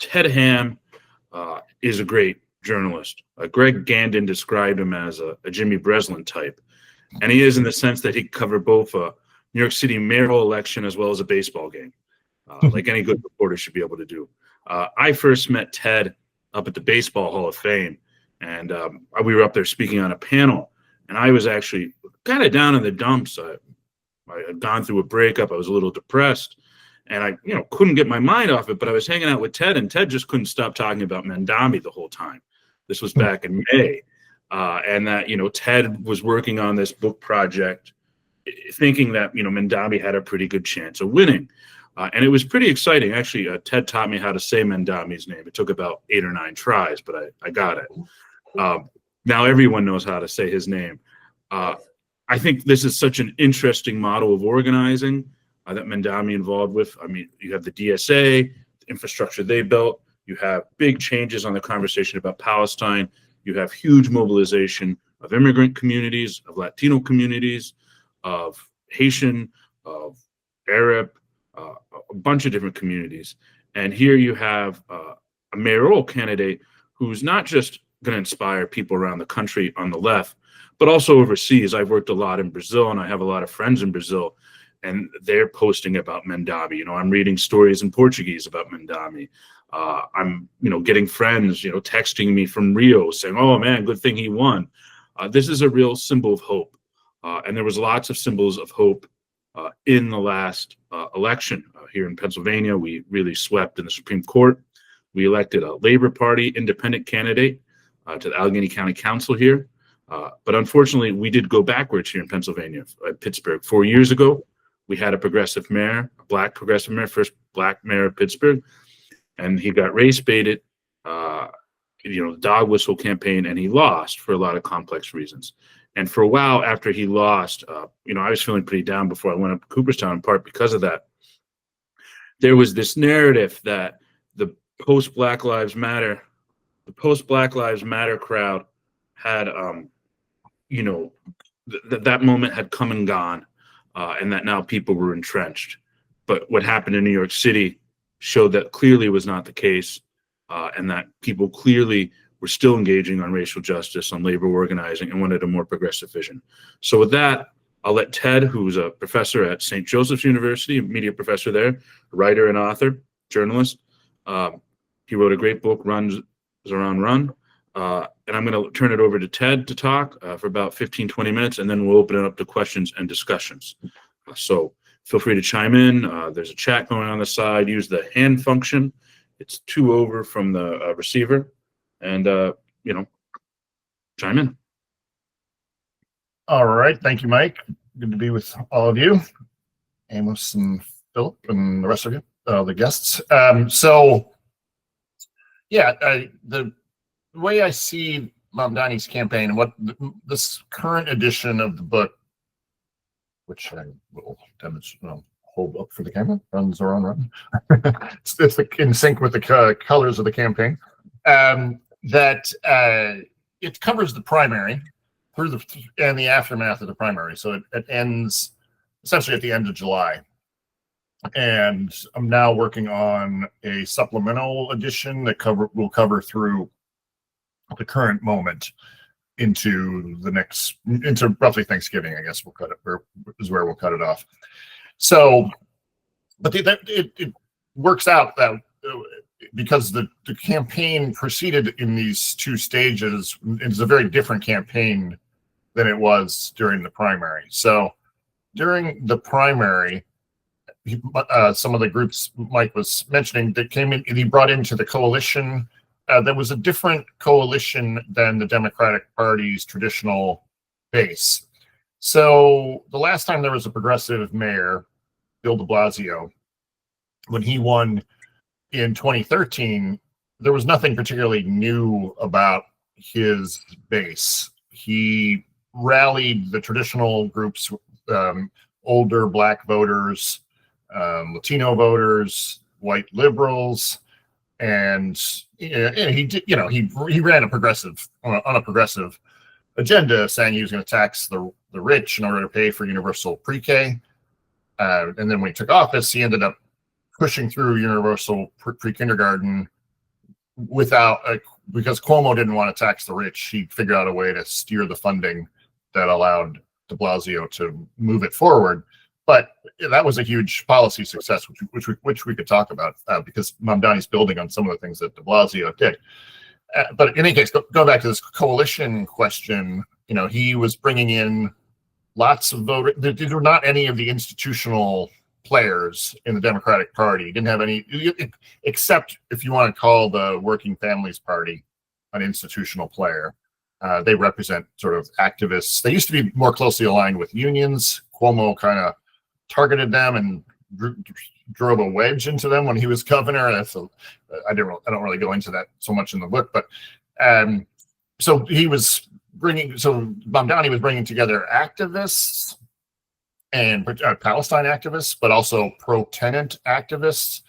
Ted Hamm is a great journalist. Greg Gandon described him as a Jimmy Breslin type. And he is in the sense that he covered both a New York City mayoral election as well as a baseball game, like any good reporter should be able to do. I first met Ted up at the Baseball Hall of Fame, and we were up there speaking on a panel, and I was actually kind of down in the dumps. I had gone through a breakup. I was a little depressed, and I couldn't get my mind off it, but I was hanging out with Ted, and Ted just couldn't stop talking about Mamdani the whole time. This was back in May. And that, Ted was working on this book project thinking that, Mamdani had a pretty good chance of winning. And it was pretty exciting. Actually, Ted taught me how to say Mamdani's name. It took about 8 or 9 tries, but I got it. Now everyone knows how to say his name. I think this is such an interesting model of organizing that Mamdani involved with. I mean, you have the DSA, the infrastructure they built. You have big changes on the conversation about Palestine. You have huge mobilization of immigrant communities, of Latino communities, of Haitian, of Arab, a bunch of different communities. And here you have a mayoral candidate who's not just going to inspire people around the country on the left, but also overseas. I've worked a lot in Brazil, and I have a lot of friends in Brazil, and they're posting about Mamdani. I'm reading stories in Portuguese about Mamdani. I'm, getting friends, texting me from Rio saying, "Oh man, good thing he won." This is a real symbol of hope. And there was lots of symbols of hope in the last election here in Pennsylvania. We really swept in the Supreme Court. We elected a Labor Party independent candidate to the Allegheny County Council here. But unfortunately, we did go backwards here in Pennsylvania. Pittsburgh 4 years ago, we had a progressive mayor, a black progressive mayor, first black mayor of Pittsburgh. And he got race baited, the dog whistle campaign, and he lost for a lot of complex reasons. And for a while after he lost, I was feeling pretty down before I went up to Cooperstown, in part because of that. There was this narrative that the post-Black Lives Matter crowd had, that moment had come and gone, and that now people were entrenched. But what happened in New York City showed that clearly was not the case, and that people clearly were still engaging on racial justice, on labor organizing, and wanted a more progressive vision. So with that, I'll let Ted, who's a professor at St. Joseph's University, a media professor there, a writer and author, journalist. He wrote a great book, Zohran Run. And I'm going to turn it over to Ted to talk for about 15, 20 minutes, and then we'll open it up to questions and discussions. So feel free to chime in. There's a chat going on the side. Use the hand function. It's 2 over from the receiver. And, chime in. All right. Thank you, Mike. Good to be with all of you. Amos and Philip and the rest of you, the guests. The way I see Mamdani's campaign and what this current edition of the book, which I will hold up for the camera, Run, Zohran Run. It's in sync with the colors of the campaign. That it covers the primary and the aftermath of the primary. So it ends essentially at the end of July. And I'm now working on a supplemental edition that will cover through the current moment into roughly Thanksgiving, I guess we'll cut it, is where we'll cut it off. So, but it works out that because the campaign proceeded in these 2 stages, it's a very different campaign than it was during the primary. So during the primary, some of the groups Mike was mentioning that came in, he brought into the coalition. There was a different coalition than the Democratic Party's traditional base. So the last time there was a progressive mayor, Bill de Blasio, when he won in 2013, there was nothing particularly new about his base. He rallied the traditional groups, older Black voters, Latino voters, white liberals, and he did, he ran on a progressive agenda, saying he was going to tax the rich in order to pay for universal pre-K. And then when he took office, he ended up pushing through universal pre-kindergarten without because Cuomo didn't want to tax the rich, he figured out a way to steer the funding that allowed de Blasio to move it forward. But that was a huge policy success, which we could talk about because Mamdani's building on some of the things that de Blasio did. But in any case, go back to this coalition question. He was bringing in lots of voters. There were not any of the institutional players in the Democratic Party. Didn't have any, except if you want to call the Working Families Party an institutional player. They represent sort of activists. They used to be more closely aligned with unions. Cuomo kind of targeted them and drove a wedge into them when he was governor. I don't really go into that so much in the book, but so Mamdani was bringing together activists and Palestine activists, but also pro-tenant activists.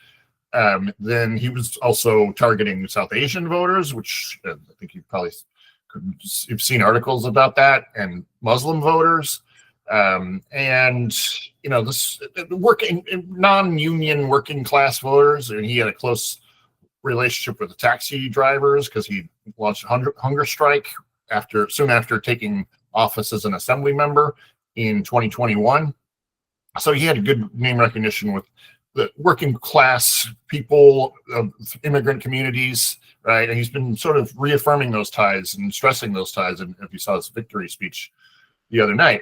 Then he was also targeting South Asian voters, which I think you've seen articles about that, and Muslim voters. This non-union working class voters, and he had a close relationship with the taxi drivers because he launched a hunger strike soon after taking office as an assembly member in 2021. So he had a good name recognition with the working class people of immigrant communities, right? And he's been sort of reaffirming those ties and stressing those ties. And if you saw his victory speech the other night,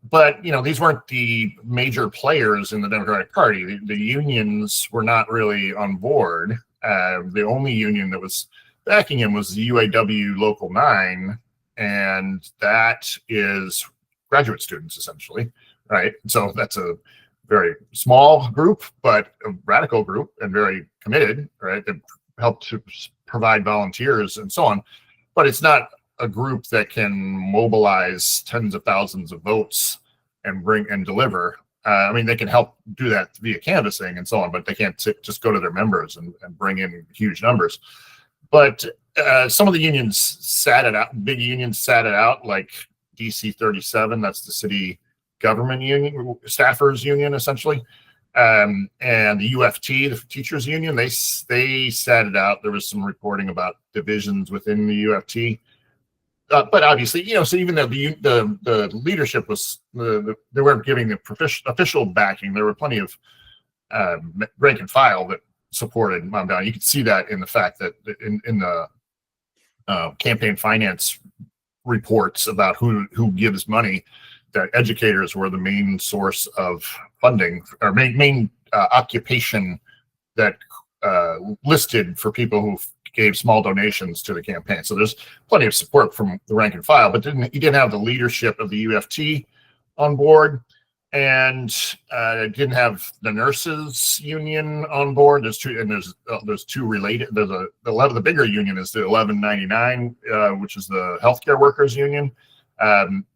but these weren't the major players in the Democratic Party. The unions were not really on board. The only union that was backing him was the UAW Local 9, and that is graduate students essentially, right? So that's a very small group, but a radical group and very committed, right? That helped to provide volunteers and so on, but it's not a group that can mobilize tens of thousands of votes and bring and deliver. They can help do that via canvassing and so on, but they can't just go to their members and bring in huge numbers. But some of the unions sat it out, big unions sat it out, like DC 37, that's the city government union, staffers union, essentially. And the UFT, the teachers union, they sat it out. There was some reporting about divisions within the UFT. But obviously, so even though the leadership was, they weren't giving the official backing, there were plenty of rank and file that supported Mamdani. You could see that in the fact that in the campaign finance reports about who gives money, that educators were the main source of funding, or main occupation that listed for people who gave small donations to the campaign. So there's plenty of support from the rank and file, but he didn't have the leadership of the UFT on board, and didn't have the nurses union on board. There's two related. The bigger union is the 1199, which is the healthcare workers union.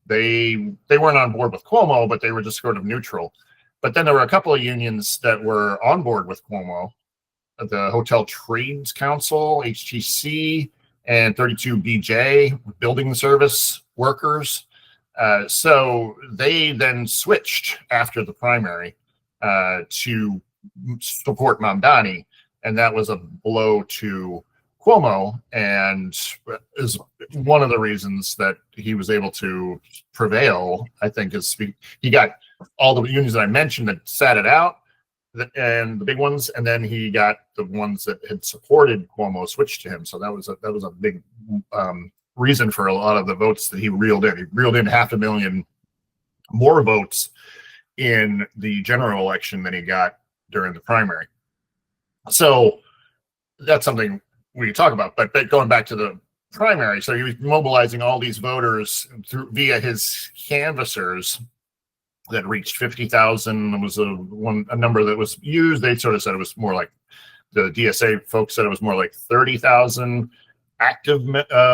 They weren't on board with Cuomo, but they were just sort of neutral. But then there were a couple of unions that were on board with Cuomo. The Hotel Trades Council, HTC, and 32BJ, building service workers. So they then switched after the primary to support Mamdani, and that was a blow to Cuomo, and is one of the reasons that he was able to prevail. I think is he got all the unions that I mentioned that sat it out, and the big ones, and then he got the ones that had supported Cuomo switched to him. So that was a big reason for a lot of the votes that he reeled in. He reeled in 500,000 more votes in the general election than he got during the primary. So that's something we could talk about. But going back to the primary, so he was mobilizing all these voters via his canvassers that reached 50,000. Was a number that was used. They sort of said it was more like, the DSA folks said it was more like 30,000 active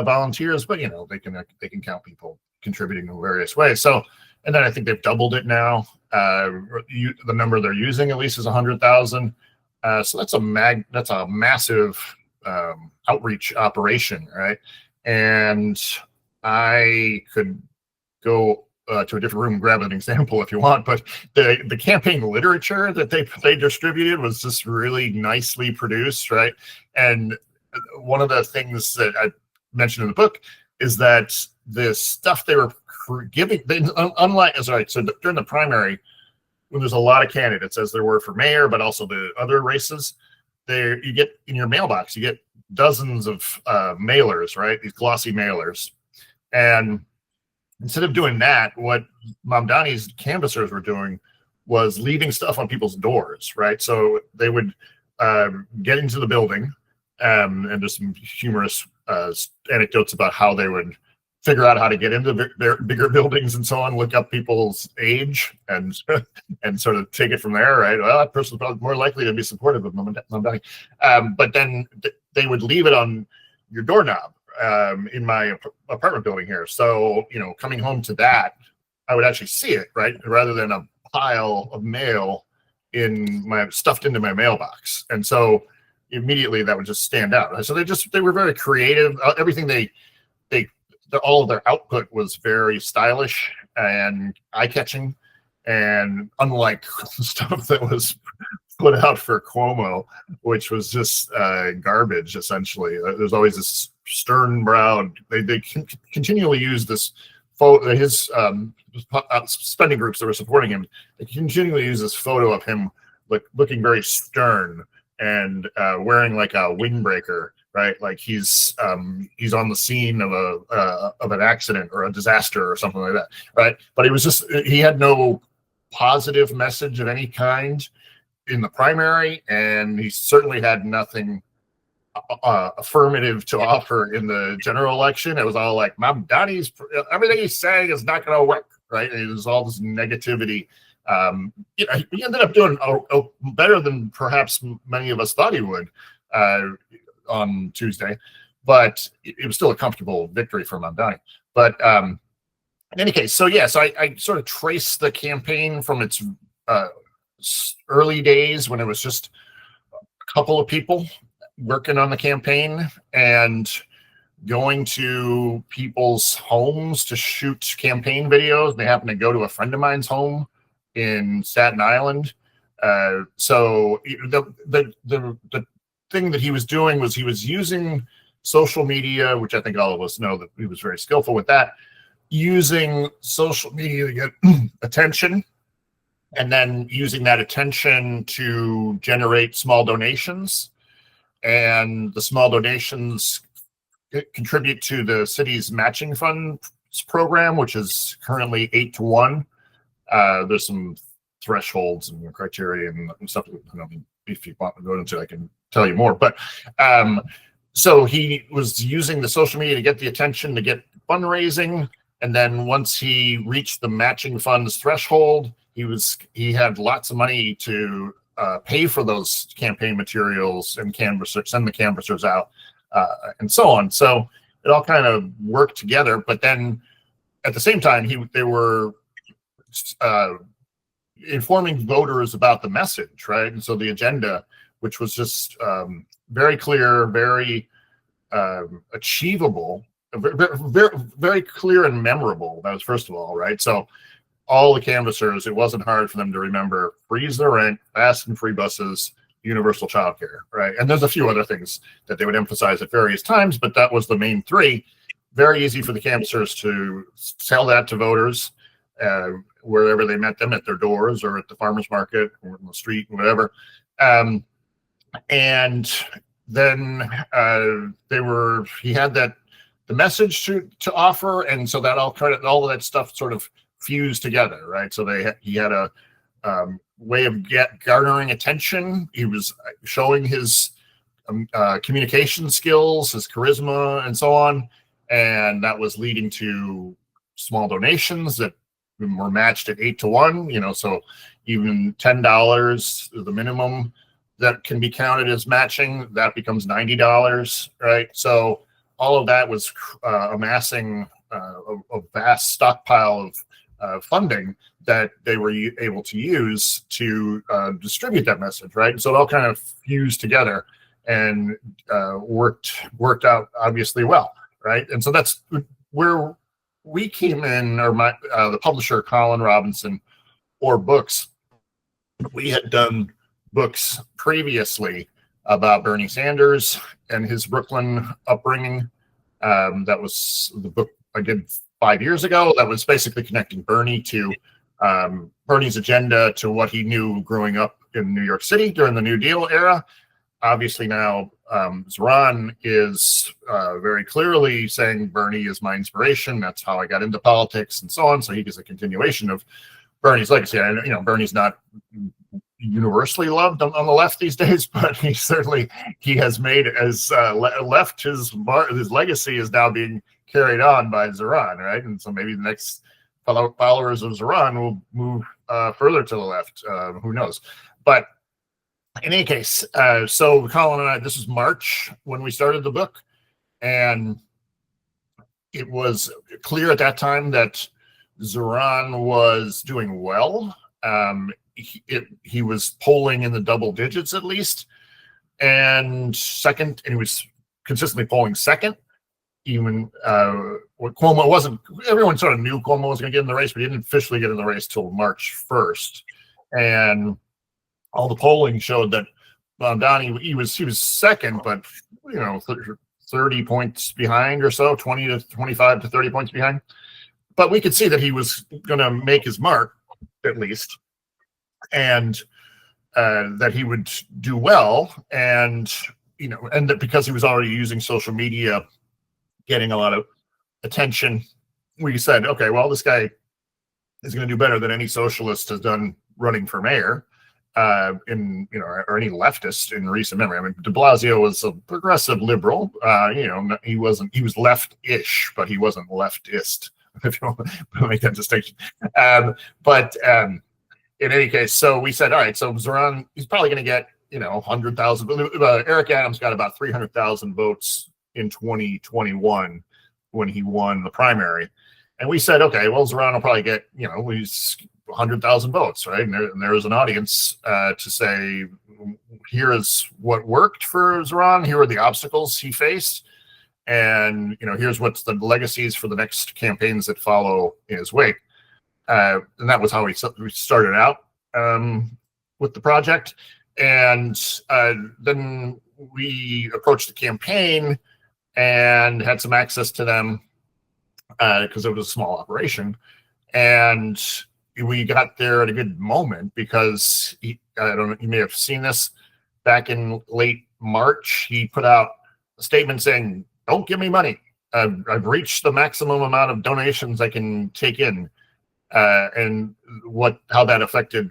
volunteers, but they can count people contributing in various ways. So, and then I think they've doubled it now. The number they're using at least is 100,000. So that's a massive outreach operation, right? And I could go to a different room and grab an example if you want, but the campaign literature that they distributed was just really nicely produced, right? And one of the things that I mentioned in the book is that the stuff they were giving, unlike, sorry, so during the primary, when there's a lot of candidates, as there were for mayor, but also the other races, there you get in your mailbox, you get dozens of mailers, right? These glossy mailers. And instead of doing that, what Mamdani's canvassers were doing was leaving stuff on people's doors, right? So they would get into the building, and there's some humorous anecdotes about how they would figure out how to get into their bigger buildings and so on, look up people's age and sort of take it from there, right? Well, that person's probably more likely to be supportive of Mamdani. But then they would leave it on your doorknob in my apartment building here. So, coming home to that, I would actually see it, right? Rather than a pile of mail stuffed into my mailbox. And so immediately that would just stand out. So they were very creative. Everything all of their output was very stylish and eye-catching, and unlike stuff that was put out for Cuomo, which was just garbage, essentially. There's always this stern-browed. They continually use this photo. His spending groups that were supporting him, they continually use this photo of him looking very stern and wearing like a windbreaker, right? Like he's on the scene of an accident or a disaster or something like that, right? But he had no positive message of any kind in the primary, and he certainly had nothing affirmative to offer in the general election. It was all like Mamdani's, everything he's saying is not going to work, right? And it was all this negativity. He ended up doing better than perhaps many of us thought he would on Tuesday, but it was still a comfortable victory for Mamdani. But in any case, so I sort of traced the campaign from its early days when it was just a couple of people working on the campaign and going to people's homes to shoot campaign videos. They happened to go to a friend of mine's home in Staten Island. So the thing that he was doing was he was using social media, which I think all of us know that he was very skillful with that, using social media to get attention, and then using that attention to generate small donations. And the small donations contribute to the city's matching funds program, which is currently 8-1. There's some thresholds and criteria and stuff. If you want to go into it, I can tell you more. But so he was using the social media to get the attention, to get fundraising. And then once he reached the matching funds threshold, he had lots of money to pay for those campaign materials and send the canvassers out, and so on. So it all kind of worked together. But then at the same time, they were informing voters about the message, right? And so the agenda, which was just very clear, very achievable, very, very clear and memorable. That was first of all, right? So all the canvassers, it wasn't hard for them to remember: freeze the rent, fast and free buses, universal childcare, right? And there's a few other things that they would emphasize at various times, but that was the main three. Very easy for the canvassers to sell that to voters wherever they met them, at their doors or at the farmer's market or in the street, whatever. And then he had the message to offer, and so that all of that stuff sort of fused together, right? So he had a way of garnering attention. He was showing his communication skills, his charisma, and so on, and that was leading to small donations that were matched at 8-1. So even $10 is the minimum that can be counted as matching. That becomes $90, right? So all of that was amassing a vast stockpile of funding that they were able to use to distribute that message, right? And so it all kind of fused together and worked out obviously well, right? And so that's where we came in, or the publisher, Colin Robinson, or Books, we had done books previously about Bernie Sanders and his Brooklyn upbringing. That was the book I did 5 years ago. That was basically connecting Bernie to Bernie's agenda to what he knew growing up in New York City during the New Deal era. Obviously now Zohran is very clearly saying Bernie is my inspiration. That's how I got into politics and so on. So he gives a continuation of Bernie's legacy. And, you know, Bernie's not universally loved on the left these days, but he has made as left his legacy is now being carried on by Zohran, right? And so maybe the next followers of Zohran will move further to the left. Who knows? But in any case, so Colin and I, this was March when we started the book, and it was clear at that time that Zohran was doing well. He was polling in the double digits at least, and second, and he was consistently polling second. Even what Cuomo wasn't, everyone sort of knew Cuomo was going to get in the race, but he didn't officially get in the race till March 1st. And all the polling showed that Mamdani, he was second, but 30 points behind or so, 20 to 25 to 30 points behind. But we could see that he was going to make his mark at least, and that he would do well, and and that because he was already using social media, getting a lot of attention, we said, okay, well, this guy is going to do better than any socialist has done running for mayor, or any leftist in recent memory. I mean, De Blasio was a progressive liberal. He was left-ish, but he wasn't leftist, if you want to make that distinction. But in any case, so we said, all right, so Zohran, he's probably going to get 100,000. Eric Adams got about 300,000 votes in 2021 when he won the primary, and we said, okay, well, Zohran will probably get he's 100,000 votes, right? And there was an audience to say, here is what worked for Zohran, here are the obstacles he faced, and here's what's the legacies for the next campaigns that follow in his wake. And that was how we started out with the project, and then we approached the campaign and had some access to them because it was a small operation, and we got there at a good moment because I don't know, you may have seen this back in late March. He put out a statement saying, "Don't give me money. I've reached the maximum amount of donations I can take in." And how that affected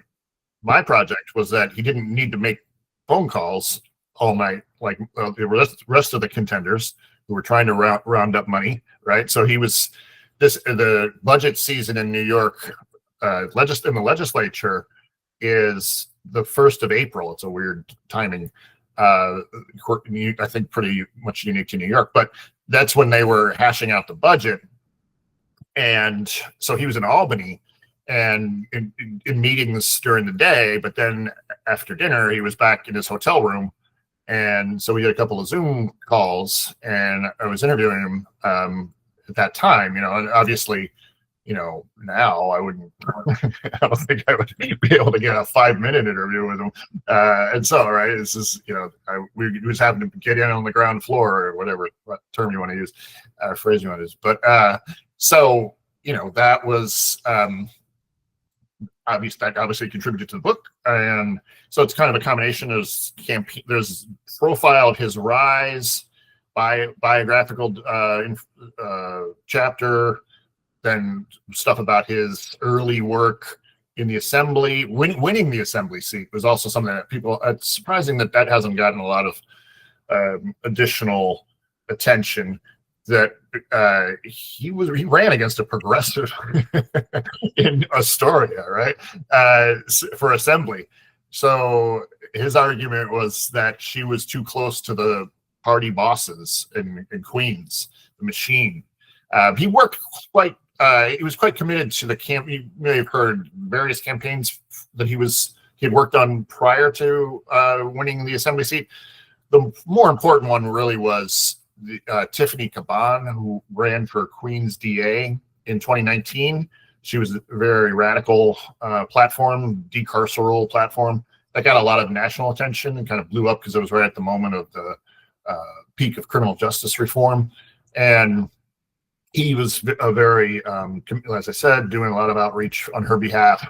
my project was that he didn't need to make phone calls all night like the rest of the contenders who were trying to round up money, right? So the budget season in New York, in the legislature, is the 1st of April. It's a weird timing. I think pretty much unique to New York, but that's when they were hashing out the budget. And so he was in Albany and in meetings during the day, but then after dinner, he was back in his hotel room. And so we had a couple of Zoom calls, and I was interviewing him at that time, and obviously, now I wouldn't, I don't think I would be able to get a 5-minute interview with him. And so, right, this is, we was having to get in on the ground floor or whatever term you want to use, phrase you want to use. But so, that was obviously contributed to the book. And so it's kind of a combination of campaign. There's profile of his rise, biographical chapter, then stuff about his early work in the assembly. Winning the assembly seat was also something that it's surprising that hasn't gotten a lot of additional attention. That he ran against a progressive in Astoria, right, for assembly. So his argument was that she was too close to the party bosses in Queens, the machine. He worked he was quite committed to the camp. You may have heard various campaigns that he had worked on prior to winning the assembly seat. The more important one really was Tiffany Caban, who ran for Queens DA in 2019. She was a very radical platform, decarceral platform that got a lot of national attention and kind of blew up because it was right at the moment of the peak of criminal justice reform. And he was a very, as I said, doing a lot of outreach on her behalf.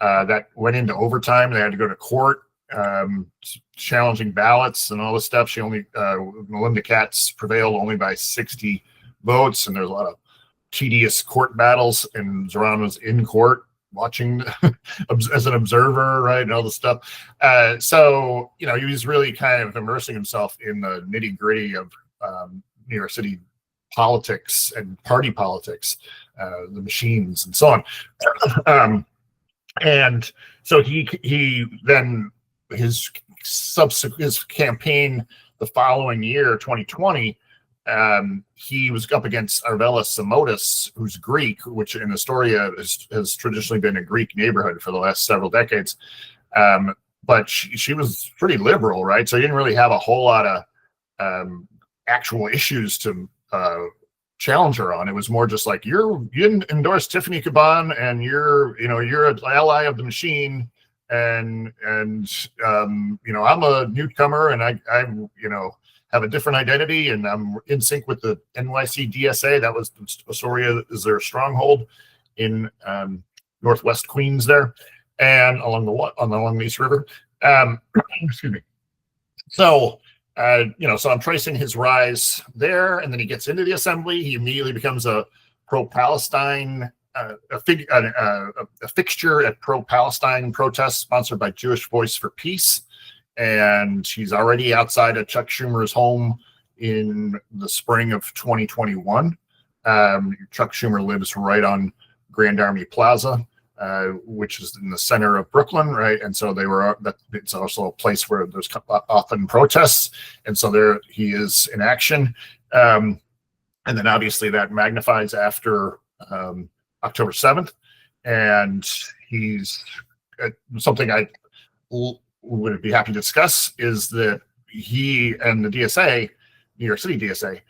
That went into overtime. They had to go to court, challenging ballots and all this stuff. She only, Melinda Katz prevailed only by 60 votes, and there's a lot of tedious court battles, and Zohran was in court watching as an observer, right, and all this stuff. So, you know, he was really kind of immersing himself in the nitty gritty of New York City politics and party politics, the machines and so on. And so he then his campaign the following year, 2020, he was up against Arvela Simotis, who's Greek, which in Astoria has traditionally been a Greek neighborhood for the last several decades. But she was pretty liberal, right? So he didn't really have a whole lot of actual issues to challenge her on. It was more just like, you didn't endorse Tiffany Caban, and you're an ally of the machine, and you know, I'm a newcomer, and I'm have a different identity, and I'm in sync with the NYC DSA. That was Astoria is their stronghold in Northwest Queens there, and along the East River. Excuse me. So, so I'm tracing his rise there, and then he gets into the assembly. He immediately becomes a pro-Palestine, a fixture at pro-Palestine protests sponsored by Jewish Voice for Peace. And he's already outside of Chuck Schumer's home in the spring of 2021. Chuck Schumer lives right on Grand Army Plaza, which is in the center of Brooklyn, right? And so it's also a place where there's often protests. And so there he is in action. And then obviously that magnifies after October 7th. And he's something I would be happy to discuss is that he and the DSA, New York City DSA,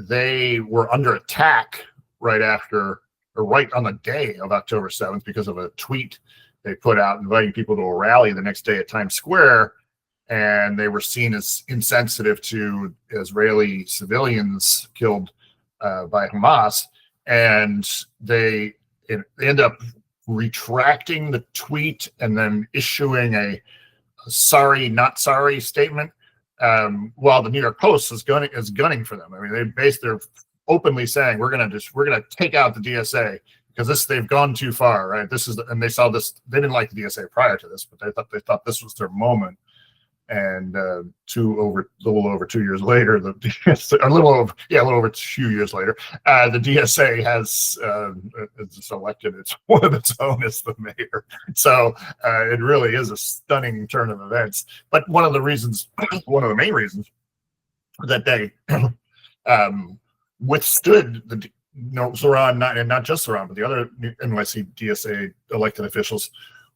they were under attack right on the day of October 7th because of a tweet they put out inviting people to a rally the next day at Times Square. And they were seen as insensitive to Israeli civilians killed by Hamas. And they end up retracting the tweet and then issuing a sorry, not sorry statement, while the New York Post is gunning for them. I mean, they're openly saying we're gonna take out the DSA because they've gone too far, right? And they saw this. They didn't like the DSA prior to this, but they thought this was their moment. And a little over 2 years later, a little over 2 years later, the DSA has selected one of its own as the mayor. So it really is a stunning turn of events. But one of the main reasons that they withstood Zohran, not just Zohran, but the other NYC DSA elected officials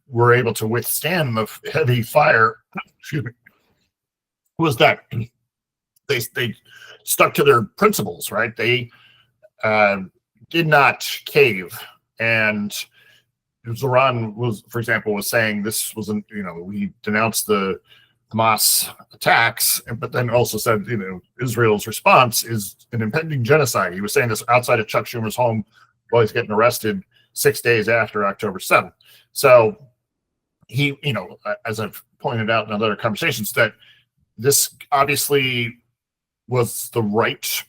were able to withstand the heavy fire. Excuse me. Was that they stuck to their principles, right? They did not cave. And Zohran for example, was saying this wasn't, we denounced the Hamas attacks, but then also said, Israel's response is an impending genocide. He was saying this outside of Chuck Schumer's home while he's getting arrested 6 days after October 7th. So he, as I've pointed out in other conversations, that this obviously was the right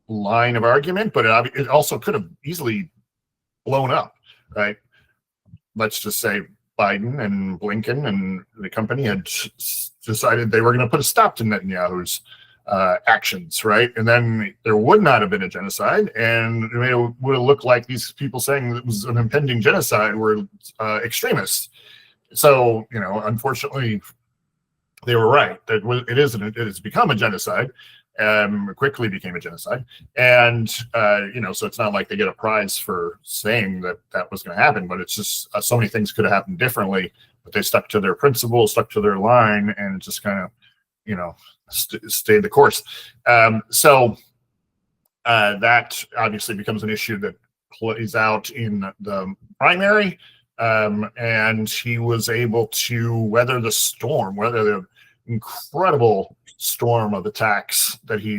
line of argument, but it also could have easily blown up, right? Let's just say Biden and Blinken and the company had decided they were going to put a stop to Netanyahu's actions, right? And then there would not have been a genocide, and it would have looked like these people saying it was an impending genocide were extremists. So, unfortunately, they were right. That it has become a genocide, quickly became a genocide. And, so it's not like they get a prize for saying that was going to happen, but it's just so many things could have happened differently, but they stuck to their principles, stuck to their line, and it just kind of, stayed the course. So that obviously becomes an issue that plays out in the primary, and he was able to weather the incredible storm of attacks that he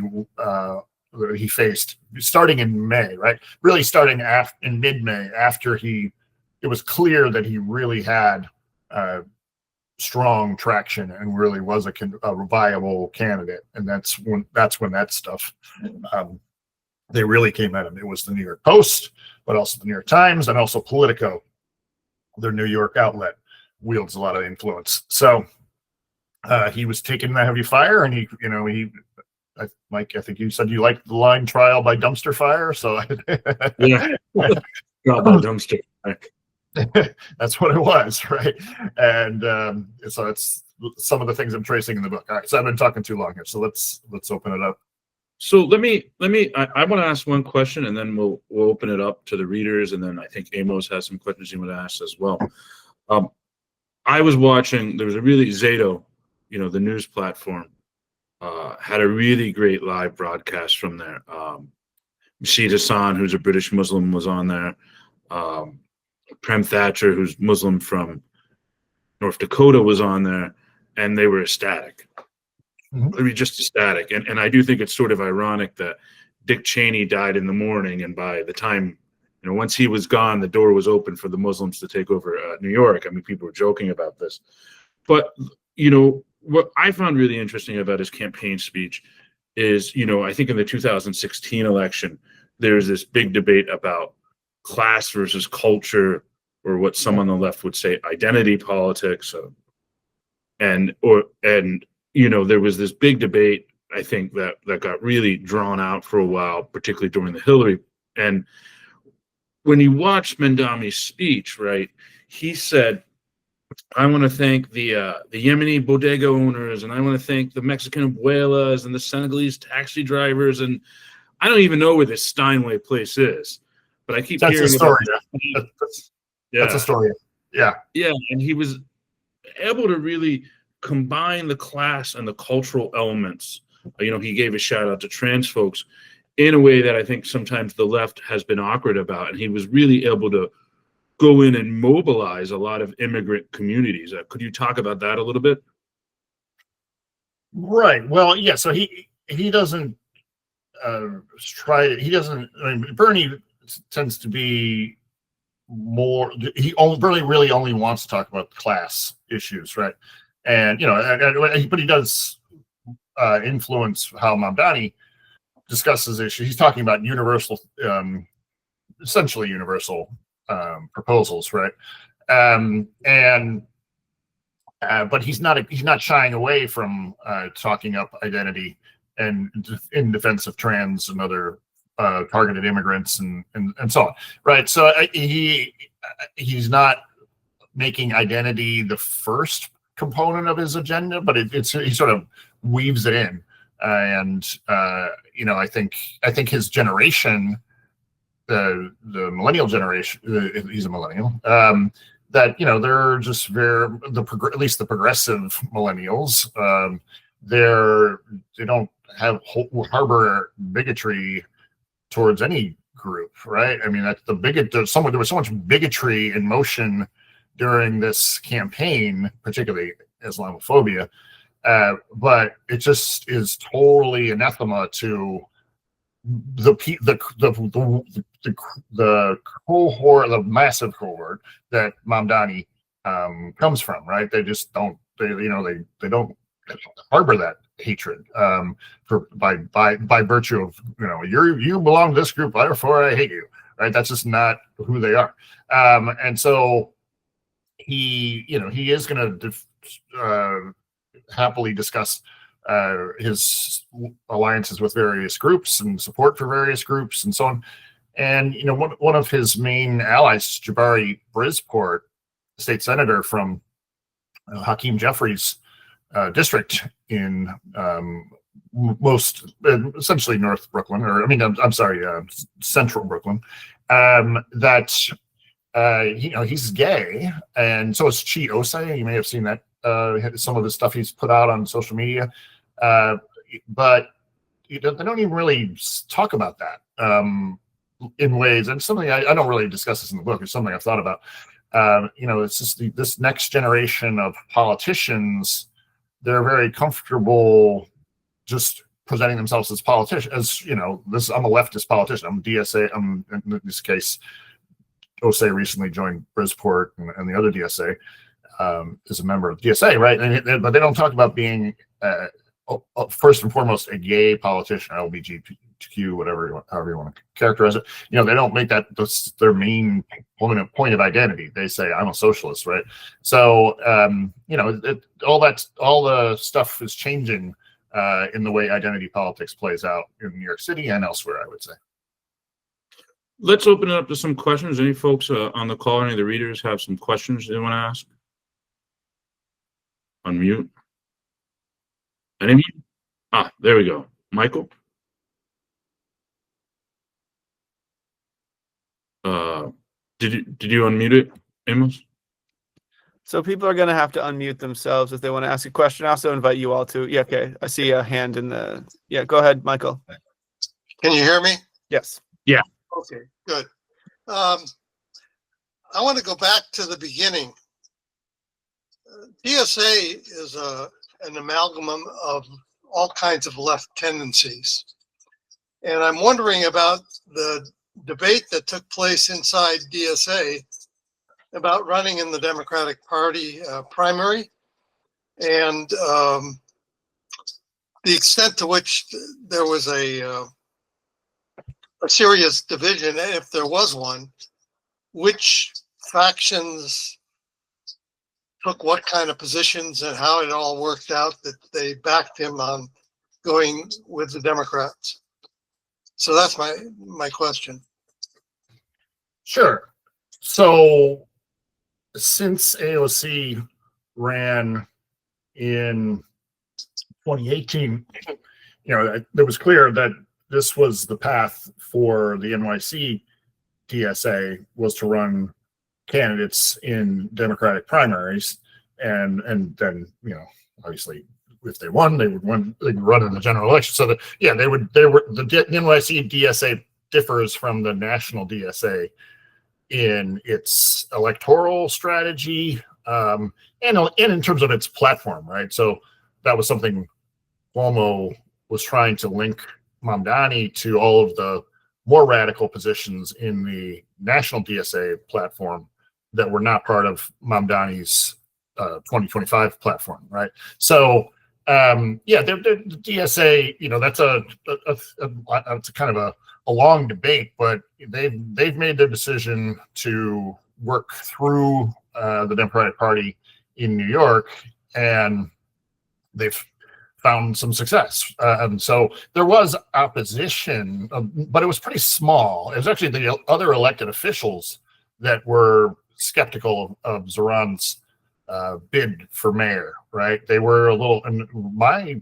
faced, starting in May, right? Really starting in mid-May, after it was clear that he really had strong traction and really was a viable candidate. And that's when that stuff they really came at him. It was the New York Post, but also the New York Times, and also Politico, their New York outlet, wields a lot of influence. So he was taking the heavy fire, and Mike, I think you said you liked the line "trial by dumpster fire." So yeah, trial by dumpster. That's what it was, right? And so it's some of the things I'm tracing in the book. All right, so I've been talking too long here, so let's open it up. So let me. I want to ask one question, and then we'll open it up to the readers, and then I think Amos has some questions he would ask as well. I was watching. There was a really Zato, the news platform, had a really great live broadcast from there. Rashid Hassan, who's a British Muslim, was on there. Prem Thatcher, who's Muslim from North Dakota, was on there, and they were ecstatic. I mean, just ecstatic. And I do think it's sort of ironic that Dick Cheney died in the morning, and by the time, once he was gone, the door was open for the Muslims to take over New York. I mean, people were joking about this. But, what I found really interesting about his campaign speech is, I think in the 2016 election, there's this big debate about class versus culture, or what some on the left would say identity politics. And there was this big debate, I think, that got really drawn out for a while, particularly during the Hillary. And when you watch Mamdani's speech, right, he said, I want to thank the Yemeni bodega owners, and I want to thank the Mexican abuelas and the Senegalese taxi drivers. And I don't even know where this Steinway place is, but I keep hearing Astoria. That's Astoria. Yeah. Yeah. And he was able to really combine the class and the cultural elements. He gave a shout out to trans folks in a way that I think sometimes the left has been awkward about. And he was really able to go in and mobilize a lot of immigrant communities. Could you talk about that a little bit? Right. Well, yeah. So he doesn't Bernie tends to be more. Bernie really only wants to talk about class issues, right? And but he does influence how Mamdani discusses issues. He's talking about universal, essentially universal proposals, right? But he's not shying away from talking up identity and in defense of trans and other targeted immigrants and so on, right? So he's not making identity the first component of his agenda, but he sort of weaves it in, and I think his generation, the millennial generation, he's a millennial, that they're just at least the progressive millennials, they don't harbor bigotry towards any group, right? I mean, that's there was so much bigotry in motion during this campaign, particularly Islamophobia, but it just is totally anathema to the cohort, the massive cohort that Mamdani comes from, right? They just don't, they don't harbor that hatred by virtue of you belong to this group, therefore I hate you, right? That's just not who they are, and so he is going to happily discuss his alliances with various groups and support for various groups and so on. And one of his main allies, Jabari Brisport, state senator from Hakeem Jeffries' district in essentially North Brooklyn, Central Brooklyn, he's gay, and so is Chi Osei. You may have seen that some of the stuff he's put out on social media, but they don't even really talk about that. in ways, and something I don't really discuss this in the book. It's something I've thought about. It's just this next generation of politicians. They're very comfortable just presenting themselves as politicians. As I'm a leftist politician. I'm DSA. I'm in this case, OSA recently joined Bridgeport, and the other DSA is a member of DSA, right? But they don't talk about being first and foremost a gay politician, LGBTQ, however you want to characterize it. They don't make that their main point of identity. They say, I'm a socialist, right? So all the stuff is changing in the way identity politics plays out in New York City and elsewhere, I would say. Let's open it up to some questions. Any folks on the call, any of the readers have some questions they want to ask? Unmute. Anyone? There we go. Michael? Did you unmute it, Amos? So people are going to have to unmute themselves if they want to ask a question. I also invite you all to. Yeah, okay. I see a hand in the. Yeah, go ahead, Michael. Can you hear me? Yes. Yeah. Okay, good. I want to go back to the beginning. DSA is an amalgam of all kinds of left tendencies. And I'm wondering about the debate that took place inside DSA about running in the Democratic Party primary, and the extent to which there was a serious division, if there was one, which factions took what kind of positions and how it all worked out that they backed him on going with the Democrats. So that's my question. Sure. So since AOC ran in 2018, it was clear that this was the path for the NYC DSA, was to run candidates in Democratic primaries, and then obviously if they won, they'd run in the general election. So the NYC DSA differs from the national DSA in its electoral strategy, and in terms of its platform, right? So that was something Cuomo was trying to link Mamdani to all of the more radical positions in the national DSA platform that were not part of Mamdani's 2025 platform, right? So the DSA, that's a kind of a long debate, but they've made their decision to work through the Democratic Party in New York, and they've found some success. And so there was opposition, but it was pretty small. It was actually the other elected officials that were skeptical of Zohran's bid for mayor, right? They were a little, and my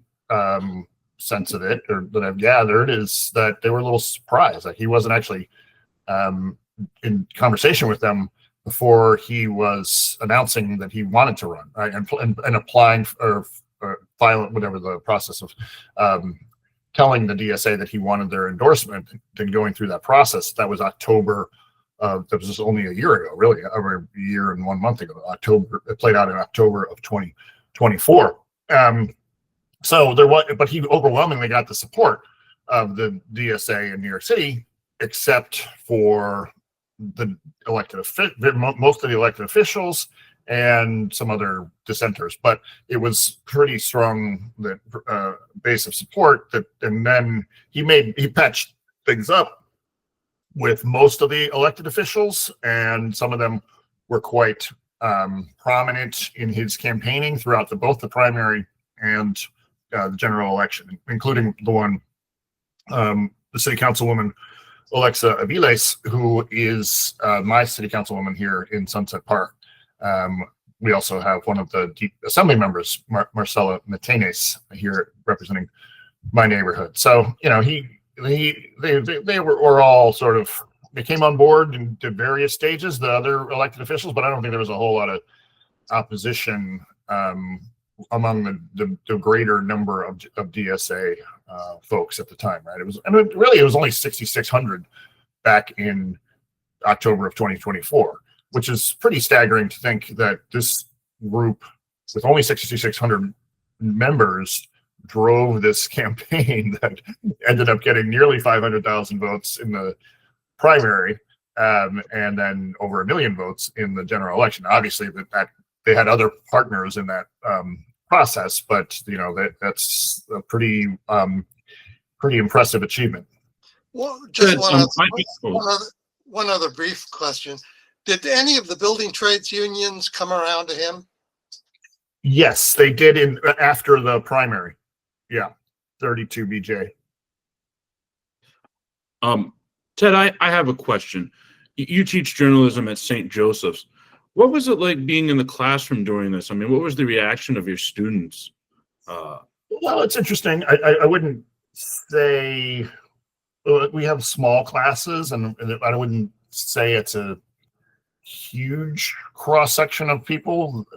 sense of it, or that I've gathered, is that they were a little surprised that he wasn't actually in conversation with them before he was announcing that he wanted to run, right? And applying or filing, whatever the process of telling the DSA that he wanted their endorsement, and going through that process. That was October. That was just only a year ago, really, over a year and 1 month ago. It played out in October of 2024. So there was, but he overwhelmingly got the support of the DSA in New York City, except for the most of the elected officials and some other dissenters. But it was pretty strong, that base of support. And then he patched things up with most of the elected officials, and some of them were quite prominent in his campaigning throughout both the primary and the general election, including the one, the city councilwoman Alexa Aviles, who is my city councilwoman here in Sunset Park. We also have one of the assembly members, Marcela Matenes, here representing my neighborhood. So they were all sort of, they came on board in various stages, the other elected officials, but I don't think there was a whole lot of opposition among the greater number of DSA folks at the time, right? It was only 6,600 back in October of 2024, which is pretty staggering to think that this group with only 6,600 members drove this campaign that ended up getting nearly 500,000 votes in the primary, and then over 1 million votes in the general election. Obviously, that they had other partners in that process, but that's a pretty impressive achievement. Well, just Ted, one other brief question. Did any of the building trades unions come around to him? Yes, they did after the primary. Yeah, 32 BJ. Ted, I have a question. You teach journalism at St. Joseph's. What was it like being in the classroom during this? I mean, what was the reaction of your students? Well, it's interesting. I wouldn't say we have small classes, and I wouldn't say it's a huge cross section of people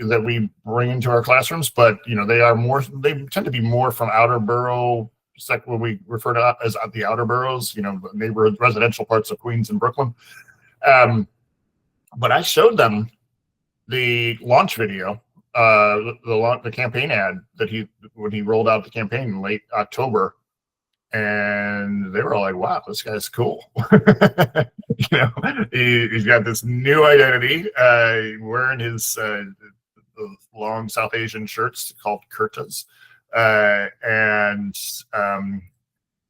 that we bring into our classrooms, but they tend to be more from outer borough, what we refer to as the outer boroughs, neighborhood residential parts of Queens and Brooklyn. But I showed them the launch video, the campaign ad that when he rolled out the campaign in late October, and they were all like, "Wow, this guy's cool." He's got this new identity, wearing his long South Asian shirts called kurtas, and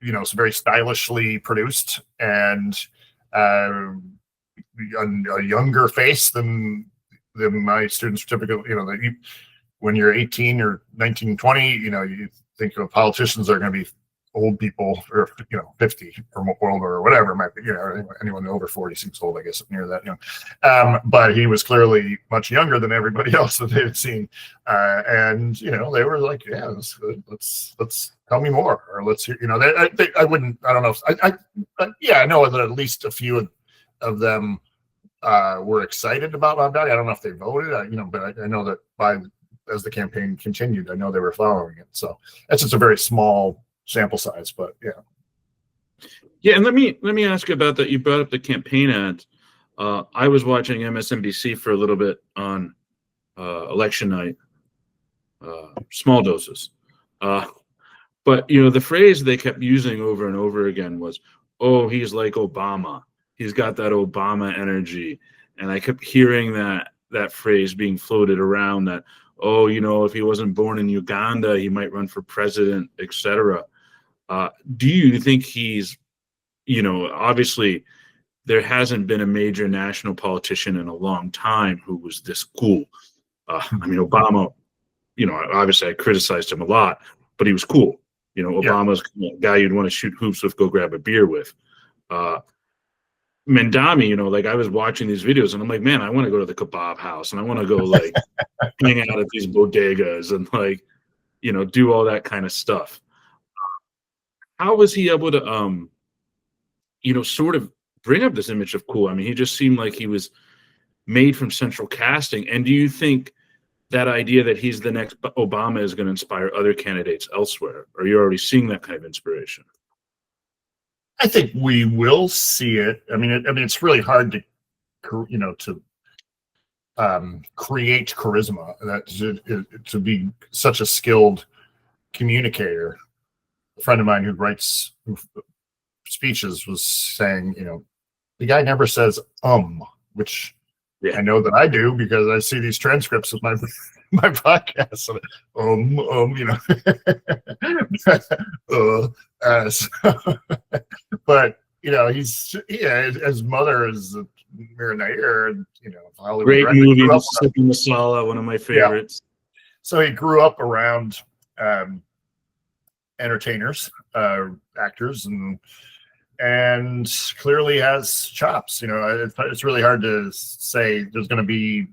it's very stylishly produced, and a younger face than my students typically. When you're 18 or 19, 20, you think of politicians are going to be old people, or 50 or more older, or whatever it might be. Anyone over 40 seems old, I guess, near that young. But he was clearly much younger than everybody else that they had seen, and they were like, "Yeah, that's good. Let's tell me more, or let's hear." I wouldn't. I don't know. I know that at least a few of them were excited about Mamdani. I don't know if they voted, but I know that as the campaign continued, I know they were following it. So that's just a very small sample size, but yeah. And let me ask you about that. You brought up the campaign ads. I was watching MSNBC for a little bit on election night, small doses, but the phrase they kept using over and over again was, "Oh, he's like Obama. He's got that Obama energy." And I kept hearing that phrase being floated around, that, "Oh, if he wasn't born in Uganda, he might run for president," etc. Do you think he's, obviously there hasn't been a major national politician in a long time who was this cool. Obama, obviously I criticized him a lot, but he was cool. Obama's a guy you'd want to shoot hoops with, go grab a beer with. Mamdani, I was watching these videos and I'm like, man, I want to go to the kebab house and I want to go hang out at these bodegas and do all that kind of stuff. How was he able to, sort of bring up this image of cool? I mean, he just seemed like he was made from central casting. And do you think that idea that he's the next Obama is going to inspire other candidates elsewhere? Or you're already seeing that kind of inspiration? I think we will see it. I mean, it's really hard to create charisma, to be such a skilled communicator. A friend of mine who writes speeches was saying, the guy never says which I know that I do because I see these transcripts of my podcast. But his mother is Mira Nair, and great movie, Mississippi Masala, one of my favorites. Yeah. So he grew up around entertainers, actors, and clearly has chops. It's really hard to say there's going to be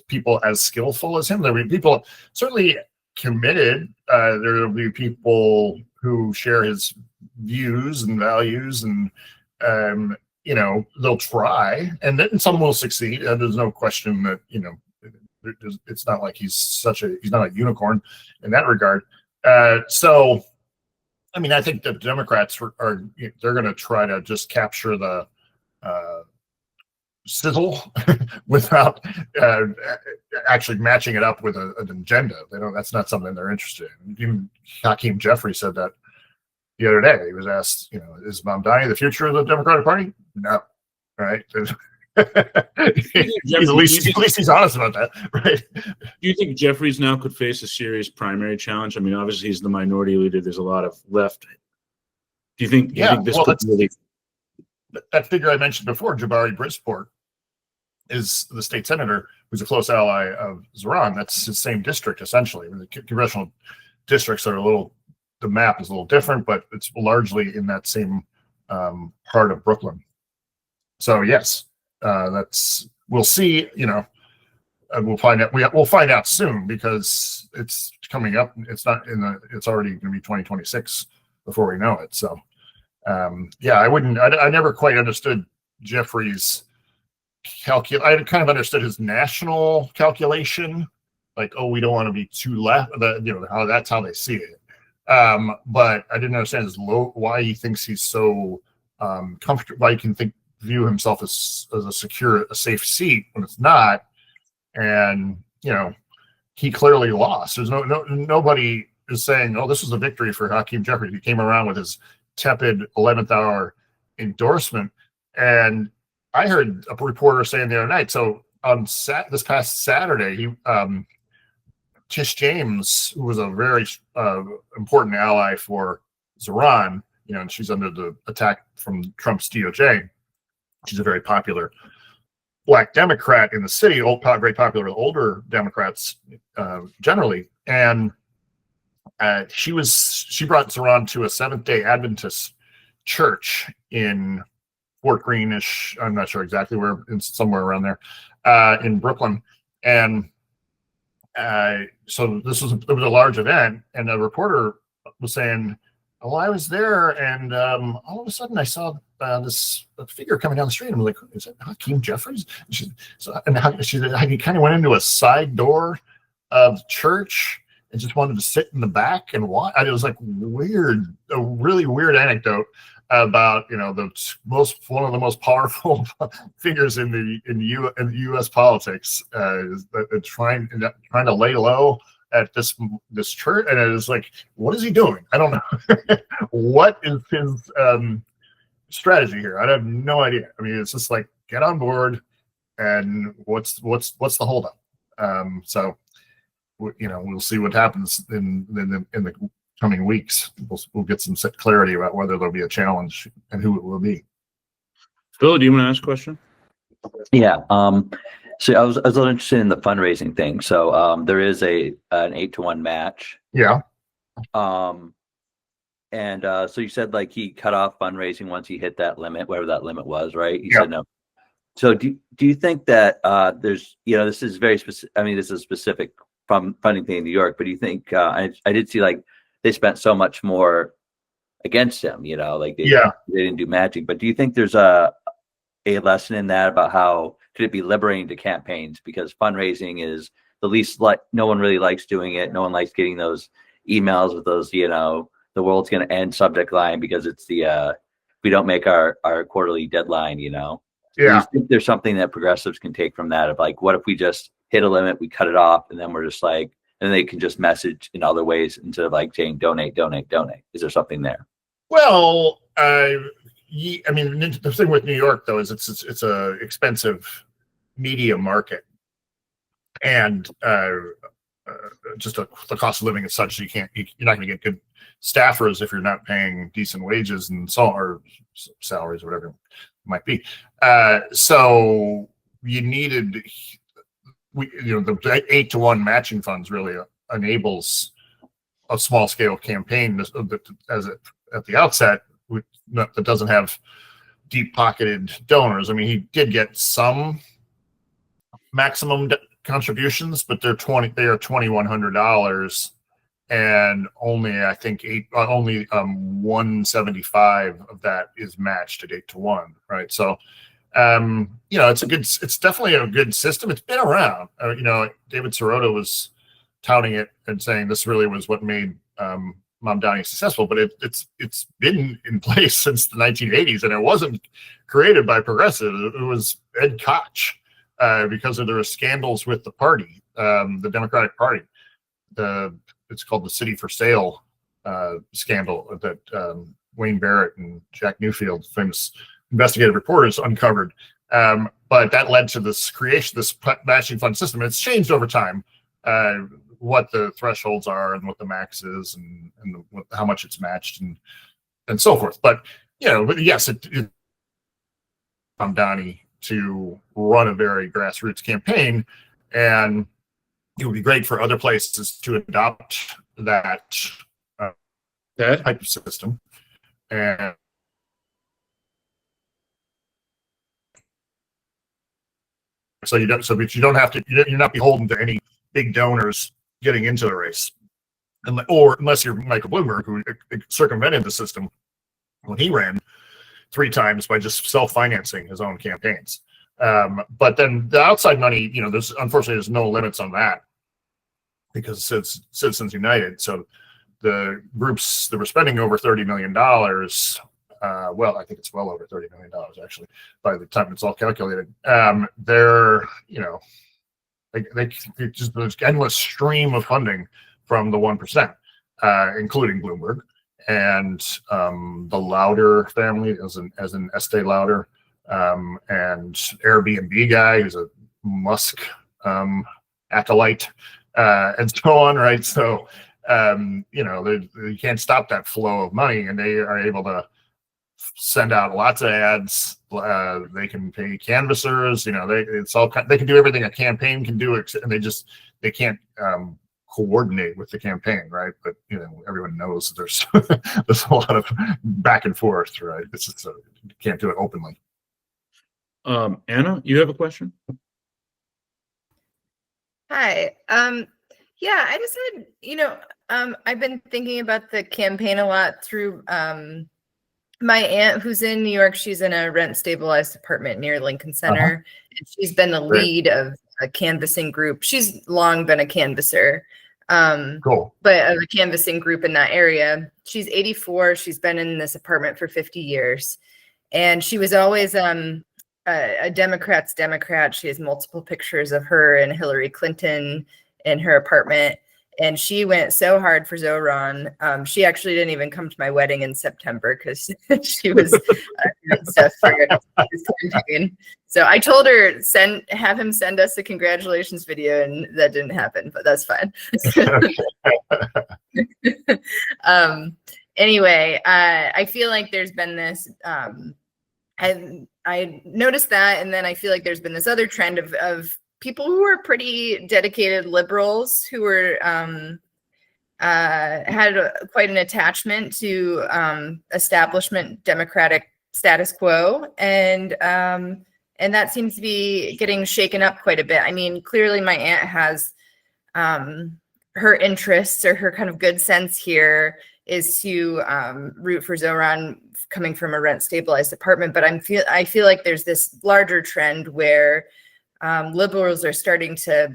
people as skillful as him. There will be people certainly committed. There will be people who share his views and values, and they'll try, and then some will succeed. There's no question that it's not like he's not a unicorn in that regard. So I mean, I think the Democrats are they're going to try to just capture the sizzle without actually matching it up with an agenda. They don't. That's not something they're interested in. Even Hakeem Jeffries said that the other day. He was asked, is Mamdani the future of the Democratic Party? No, right? At least he's honest about that, right? Do you think Jeffries now could face a serious primary challenge? I mean, obviously he's the minority leader. There's a lot of left. Do you think? This could really? That figure I mentioned before, Jabari Brisport, is the state senator who's a close ally of Zohran. That's his same district essentially. The congressional districts are the map is a little different, but it's largely in that same part of Brooklyn. So yes, we'll see. We'll find out. We'll find out soon because it's coming up. It's already going to be 2026 before we know it. So I never quite understood Jeffrey's I kind of understood his national calculation, like, oh, we don't want to be too left. How that's how they see it. But I didn't understand why he thinks he's so comfortable. Why he can view himself as a safe seat when it's not. And he clearly lost. There's nobody is saying, oh, this was a victory for Hakeem Jeffries. He came around with his tepid 11th hour endorsement. And I heard a reporter saying the other night, so on this past Saturday, Tish James, who was a very important ally for Zohran, and she's under the attack from Trump's DOJ. She's a very popular Black Democrat in the city, very popular with older Democrats generally. And she brought Zohran to a Seventh-day Adventist church in Fort Greenish. I'm not sure exactly where, somewhere around there, in Brooklyn. And so it was a large event, and the reporter was saying, "Oh, I was there, and all of a sudden I saw this figure coming down the street." And I'm like, "Is that Hakeem Jeffries?" He kind of went into a side door of the church and just wanted to sit in the back and watch. It was like a really weird anecdote about one of the most powerful figures in the U.S. politics, trying to lay low at this church. And it was like, what is he doing? I don't know. What is his strategy here? I have no idea. I mean, it's just like, get on board, and what's the holdup? So we'll see what happens in the coming weeks. We'll get some clarity about whether there'll be a challenge and who it will be. Phil, do you want to ask a question? Yeah. So I was a little interested in the fundraising thing. So there is an 8-to-1 match. Yeah. And so you said like he cut off fundraising once he hit that limit, whatever that limit was, right? You Yeah. said no. So do you think that there's, this is very specific. I mean, this is specific from funding thing in New York, but do you think I did see like they spent so much more against him, like they didn't do matching. But do you think there's a lesson in that about how could it be liberating to campaigns, because fundraising is the least, like, no one really likes doing it. No one likes getting those emails with those, the world's going to end subject line because it's we don't make our quarterly deadline, Yeah. Do you think there's something that progressives can take from that of like, what if we just hit a limit, we cut it off, and then we're just like, and they can just message in other ways instead of like saying donate, donate, donate. Is there something there? Well, I mean, the thing with New York though is it's a expensive media market, and just the cost of living is such that you're not going to get good staffers if you're not paying decent wages and or salaries or whatever it might be. So you needed. The 8-to-1 matching funds really enables a small scale campaign at the outset that doesn't have deep pocketed donors. I mean, he did get some maximum contributions, but they are $2,100, and only I think 175 of that is matched at 8-to-1, right? So. It's definitely a good system. It's been around. David Sirota was touting it and saying this really was what made Mamdani successful, but it's been in place since the 1980s, and it wasn't created by progressive. It was Ed Koch, because there were scandals with the party, the Democratic Party. It's called the City for Sale scandal that Wayne Barrett and Jack Newfield, famous investigative reporters, uncovered. But that led to this creation, this matching fund system. It's changed over time, what the thresholds are and what the max is, and how much it's matched, and so forth. But but yes, it Mamdani to run a very grassroots campaign, and it would be great for other places to adopt that type of system. And so but you don't have to, you're not beholden to any big donors getting into the race, or unless you're Michael Bloomberg, who circumvented the system when he ran 3 times by just self-financing his own campaigns. But then the outside money, unfortunately there's no limits on that, because it's Citizens United. So the groups that were spending over $30 million, well, I think it's well over $30 million actually, by the time it's all calculated. They're, just this endless stream of funding from the 1%, including Bloomberg and the Lauder family, as in Estee Lauder, and Airbnb guy who's a Musk acolyte, and so on, right? So you can't stop that flow of money, and they are able to send out lots of ads. They can pay canvassers. They can do everything a campaign can do, and they can't coordinate with the campaign, right? But everyone knows there's there's a lot of back and forth, right? It's just you can't do it openly. Anna, you have a question? Hi. Yeah, I just had, I've been thinking about the campaign a lot through my aunt who's in New York. She's in a rent stabilized apartment near Lincoln Center. And she's been the lead of a canvassing group. She's long been a canvasser. Cool. But of a canvassing group in that area. She's 84. She's been in this apartment for 50 years. And she was always a Democrat's Democrat. She has multiple pictures of her and Hillary Clinton in her apartment. And she went so hard for Zohran. She actually didn't even come to my wedding in September because she was doing stuff for his campaign. So I told her, have him send us a congratulations video, and that didn't happen, but that's fine. Anyway, I feel like there's been this, I noticed that, and then I feel like there's been this other trend of people who are pretty dedicated liberals who were had quite an attachment to establishment democratic status quo, and that seems to be getting shaken up quite a bit. I mean, clearly my aunt has her interests, or her kind of good sense here is to root for Zohran coming from a rent stabilized apartment, but I feel like there's this larger trend where liberals are starting to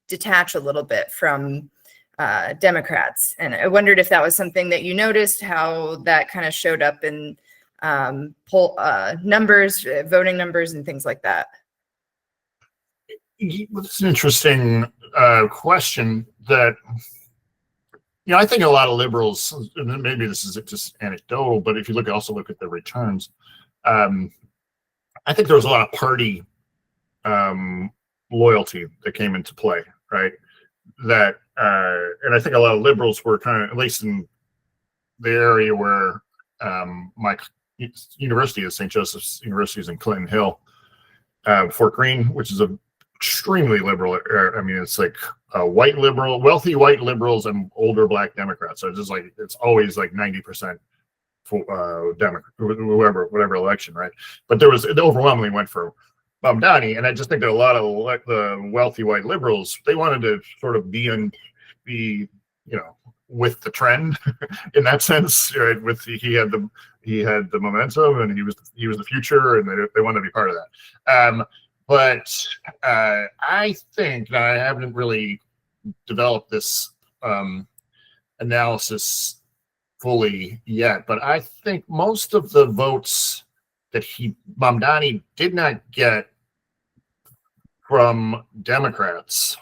detach a little bit from Democrats. And I wondered if that was something that you noticed, how that kind of showed up in poll numbers, voting numbers, and things like that. It's an interesting question that, I think a lot of liberals, and maybe this is just anecdotal, but if you also look at the returns, I think there was a lot of party loyalty that came into play, right? That and I think a lot of liberals were kind of, at least in the area where my university is, St. Joseph's University, is in Clinton Hill, Fort Greene, which is a extremely liberal. I mean, it's like white liberal, wealthy white liberals and older black Democrats. So it's just like, it's always like 90% for Democrat, whatever election, right? But it overwhelmingly went for Mamdani, and I just think that a lot of the wealthy white liberals, they wanted to sort of be with the trend in that sense, right? He had the momentum, and he was the future, and they wanted to be part of that. But I think, now I haven't really developed this analysis fully yet, but I think most of the votes that Mamdani did not get from Democrats,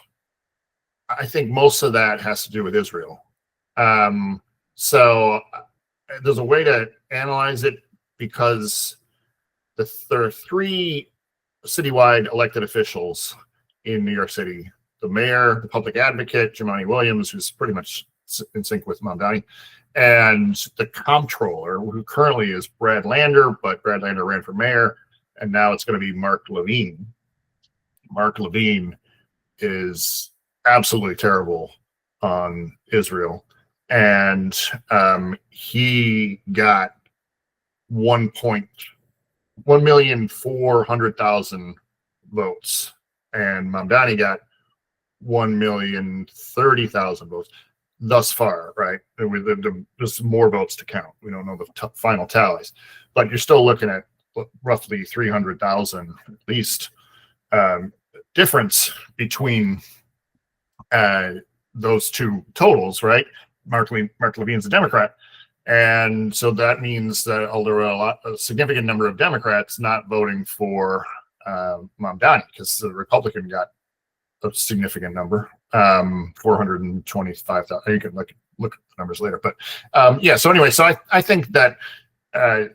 I think most of that has to do with Israel. So there's a way to analyze it because there are three citywide elected officials in New York City: the mayor, the public advocate, Jumaane Williams, who's pretty much in sync with Mamdani, and the comptroller, who currently is Brad Lander, but Brad Lander ran for mayor, and now it's going to be Mark Levine. Mark Levine is absolutely terrible on Israel, and he got 1,400,000 votes, and Mamdani got 1,030,000 votes thus far, right? There's more votes to count. We don't know the final tallies, but you're still looking at roughly 300,000 at least difference between those two totals, right? Mark Levine's a Democrat, and so that means that there were a significant number of Democrats not voting for Mamdani, because the Republican got a significant number, 425,000. You can look at the numbers later, but yeah. So anyway, so I think that I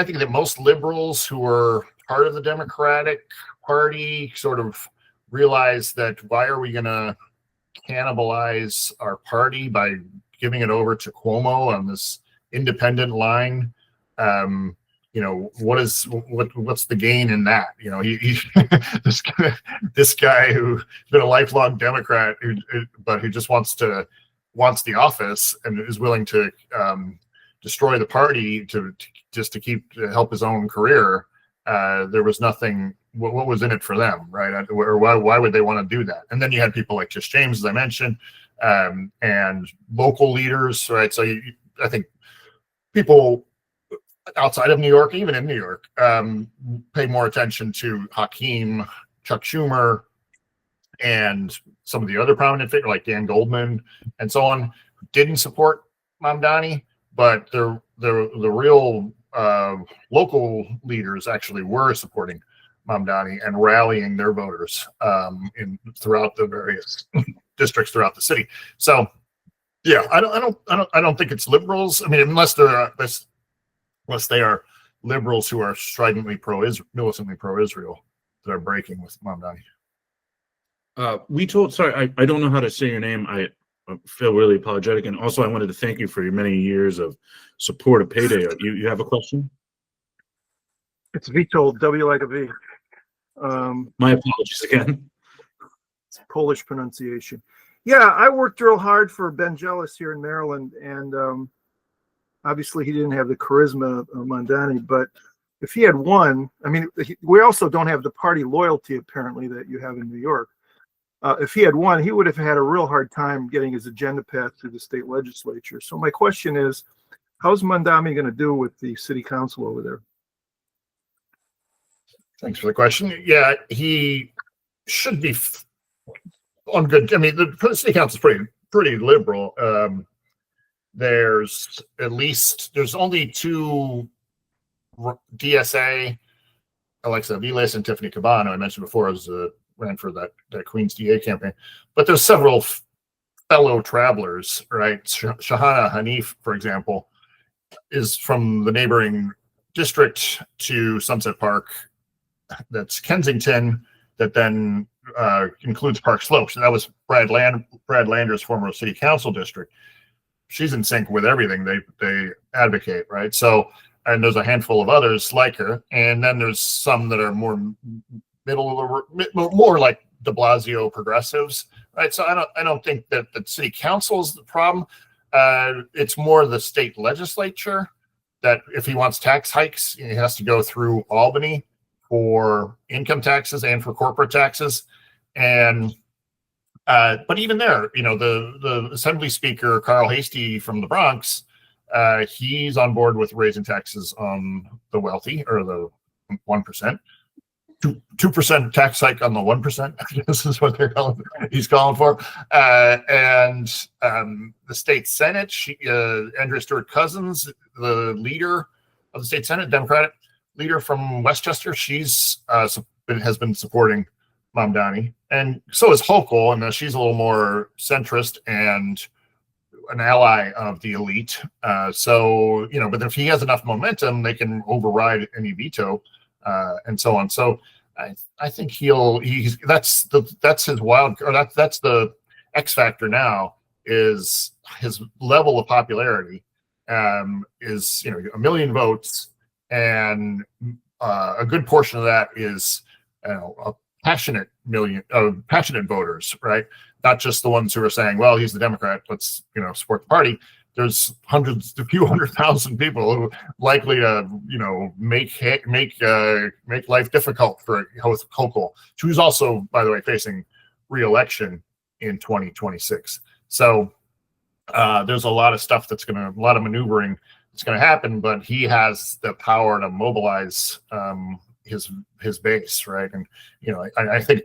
think that most liberals who are part of the Democratic Party sort of realize that why are we going to cannibalize our party by giving it over to Cuomo on this independent line? What's the gain in that? This guy who's been a lifelong Democrat, but who just wants the office and is willing to destroy the party to help his own career. There was nothing. What was in it for them, right? Or why would they want to do that? And then you had people like Tish James, as I mentioned, and local leaders, right? So I think people outside of New York, even in New York, pay more attention to Hakeem, Chuck Schumer, and some of the other prominent figures like Dan Goldman and so on, who didn't support Mamdani, but the real local leaders actually were supporting Mamdani and rallying their voters throughout the various districts throughout the city. So, yeah, I don't think it's liberals. I mean, unless they are liberals who are stridently militantly pro-Israel that are breaking with Mamdani. Sorry, I don't know how to say your name. I feel really apologetic, and also I wanted to thank you for your many years of support of Payday. You have a question? It's Vito, W like a V. My apologies again. It's Polish pronunciation. Yeah, I worked real hard for Ben Jealous here in Maryland, and obviously he didn't have the charisma of Mamdani, but if he had won, I mean, we also don't have the party loyalty apparently that you have in New York. If he had won, he would have had a real hard time getting his agenda passed through the state legislature. So my question is, how's Mamdani going to do with the city council over there? Thanks for the question. Yeah, he should be on good. I mean, the city council is pretty liberal. There's only two DSA, Alexa Viles and Tiffany Cabano, I mentioned before, ran for that Queens DA campaign. But there's several fellow travelers, right? Shahana Hanif, for example, is from the neighboring district to Sunset Park. That's Kensington, that then includes Park Slope. So that was Brad Lander's former city council district. She's in sync with everything they advocate, right? So, and there's a handful of others like her, and then there's some that are more more like De Blasio progressives, right? So I don't think that the city council is the problem. It's more the state legislature that if he wants tax hikes, he has to go through Albany for income taxes and for corporate taxes. And but even there, the Assembly Speaker, Carl Hastie from the Bronx, he's on board with raising taxes on the wealthy or the 1%. 2% tax hike on the 1%. This is what he's calling for. And the state Senate, Andrea Stewart Cousins, the leader of the state Senate, Democratic leader from Westchester, has been supporting Mamdani, and so is Hochul, and she's a little more centrist and an ally of the elite. So but if he has enough momentum, they can override any veto, and so on. So I think that's his wild, or that's the X factor now, is his level of popularity. Is 1 million votes, and a good portion of that is a passionate voters, right? Not just the ones who are saying, well, he's the Democrat, let's support the party. There's a few 100,000 people who likely to make life difficult for Hochul, who's also, by the way, facing re-election in 2026. So there's a lot of stuff a lot of maneuvering that's going to happen, but he has the power to mobilize his base, right? And I think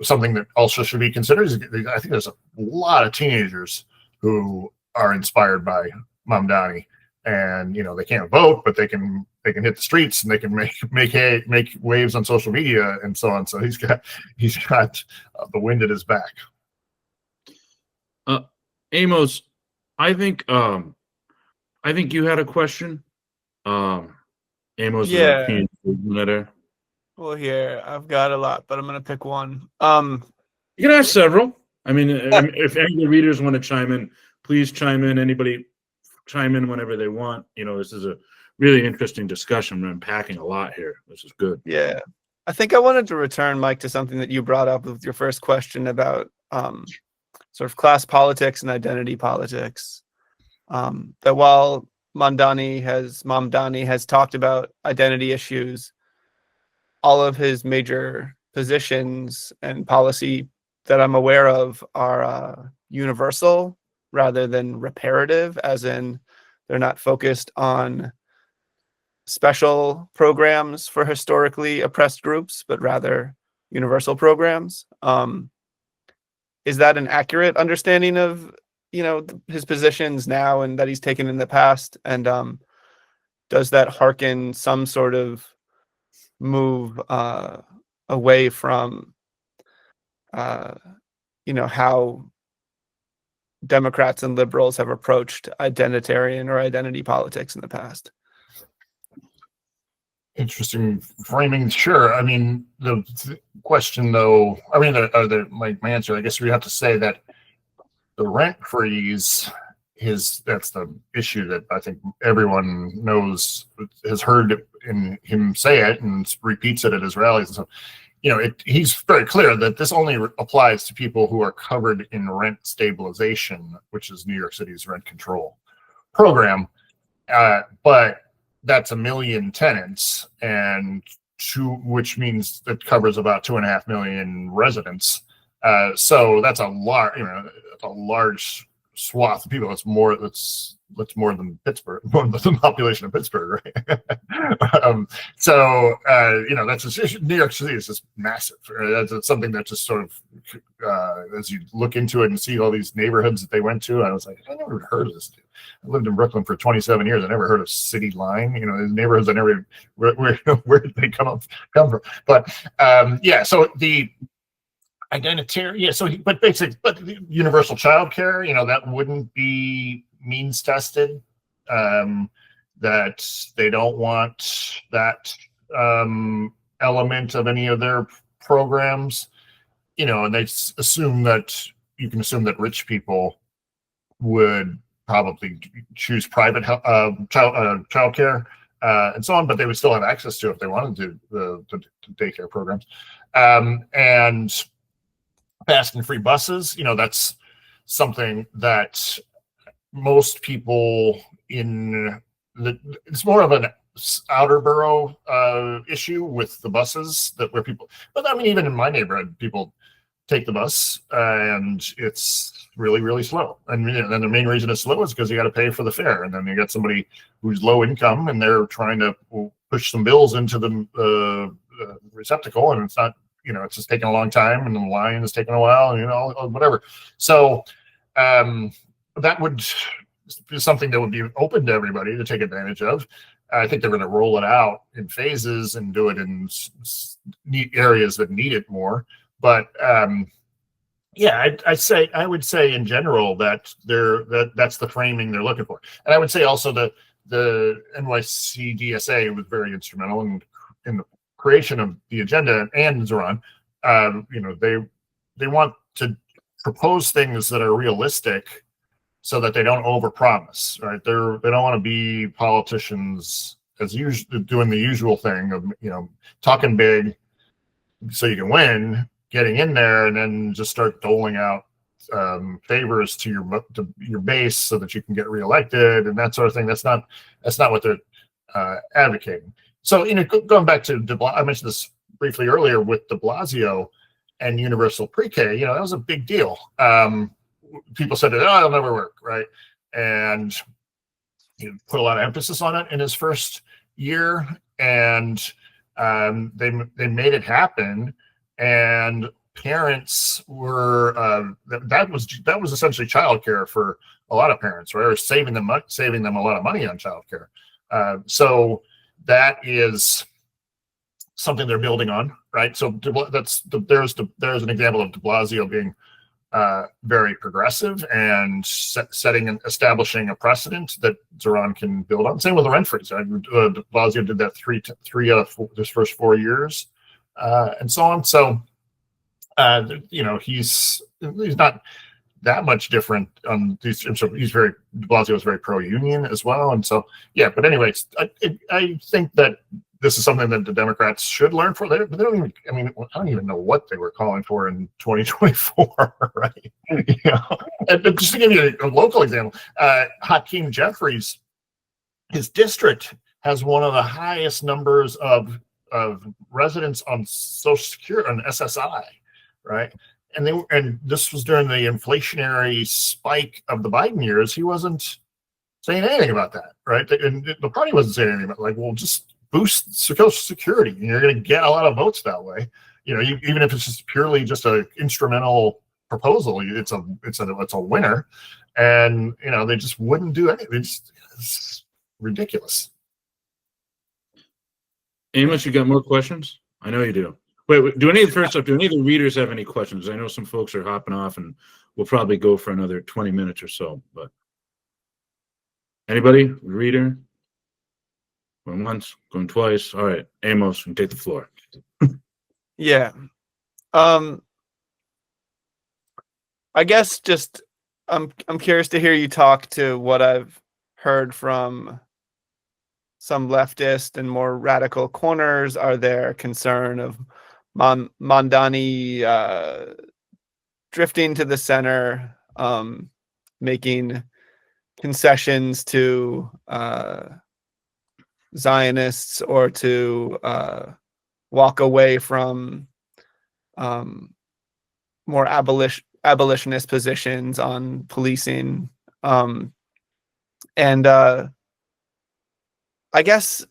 something that also should be considered is, I think there's a lot of teenagers who are inspired by Mamdani, and they can't vote, but they can hit the streets, and they can make waves on social media and so on. So he's got the wind at his back. Amos, I think you had a question. Amos, Yeah. letter. Well, here I've got a lot, but I'm gonna pick one. You can ask several. I mean, if any of the readers want to chime in, please chime in. Anybody chime in whenever they want. This is a really interesting discussion. We're unpacking a lot here. This is good. Yeah, I think I wanted to return, Mike, to something that you brought up with your first question about sort of class politics and identity politics. That while Mamdani has talked about identity issues, all of his major positions and policy that I'm aware of are universal rather than reparative, as in they're not focused on special programs for historically oppressed groups, but rather universal programs. Is that an accurate understanding of his positions now and that he's taken in the past? And does that hearken some sort of move away from how Democrats and liberals have approached identitarian or identity politics in the past? Interesting framing. Sure. I mean, the question, though, my answer, I guess we have to say that the rent freeze that's the issue that I think everyone knows, has heard him say it and repeats it at his rallies and stuff. He's very clear that this only applies to people who are covered in rent stabilization, which is New York City's rent control program. But that's 1 million tenants, which means that covers about 2.5 million residents. So that's a large swath of people. That's more than Pittsburgh, more than the population of Pittsburgh, right? That's just, New York City is just massive. That's something that just sort of, as you look into it and see all these neighborhoods that they went to, I was like, I never heard of this. I lived in Brooklyn for 27 years. I never heard of City Line. These neighborhoods, I never, where did they come from? But so the identitarian, but the universal child care, that wouldn't be means tested, that they don't want that element of any of their programs, and they assume that rich people would probably choose private child care and so on, but they would still have access to it if they wanted to the daycare programs, and fast and free buses. That's something that most people it's more of an outer borough issue with the buses, but even in my neighborhood, people take the bus and it's really, really slow. And then the main reason it's slow is because you got to pay for the fare. And then you got somebody who's low income and they're trying to push some bills into the receptacle, and it's not, it's just taking a long time, and the line is taking a while, and whatever. So that would be something that would be open to everybody to take advantage of. I think they're going to roll it out in phases and do it in neat areas that need it more. But yeah, I would say in general that that's the framing they're looking for. And I would say also the NYC DSA was very instrumental in the creation of the agenda, and Zohran. They want to propose things that are realistic, so that they don't overpromise, right? They don't want to be politicians as usual, doing the usual thing of talking big so you can win, getting in there, and then just start doling out favors to your base so that you can get reelected and that sort of thing. That's not what they're advocating. So going back to I mentioned this briefly earlier with de Blasio and universal pre-K. That was a big deal. People said, it'll never work, right? And he put a lot of emphasis on it in his first year, and they made it happen. And parents were that was essentially childcare for a lot of parents, right? Or saving them a lot of money on childcare. So that is something they're building on, right? So there's an example of de Blasio being very progressive and establishing a precedent that Zohran can build on. Same with the rent freeze. De Blasio did that three out of his first 4 years, and so on. So, he's not that much different on these. So de Blasio is very pro-union as well, and so yeah. But anyways, I think that this is something that the Democrats should learn from. They don't even. I don't even know what they were calling for in 2024, right? And just to give you a local example, Hakeem Jeffries, his district has one of the highest numbers of residents on Social Security, on SSI, right? And this was during the inflationary spike of the Biden years. He wasn't saying anything about that, right? And the party wasn't saying anything about just boost Social Security, and you're going to get a lot of votes that way. Even if it's just purely just an instrumental proposal, it's a winner. And they just wouldn't do anything. It's ridiculous. Amos, you got more questions? I know you do. Wait, do any of the readers have any questions? I know some folks are hopping off, and we'll probably go for another 20 minutes or so. But anybody, reader? Going once, going twice. All right, Amos, you can take the floor. Yeah. I guess just I'm curious to hear you talk to what I've heard from some leftist and more radical corners. Are there concern of Mamdani drifting to the center, making concessions to Zionists, or to walk away from more abolitionist positions on policing, and I guess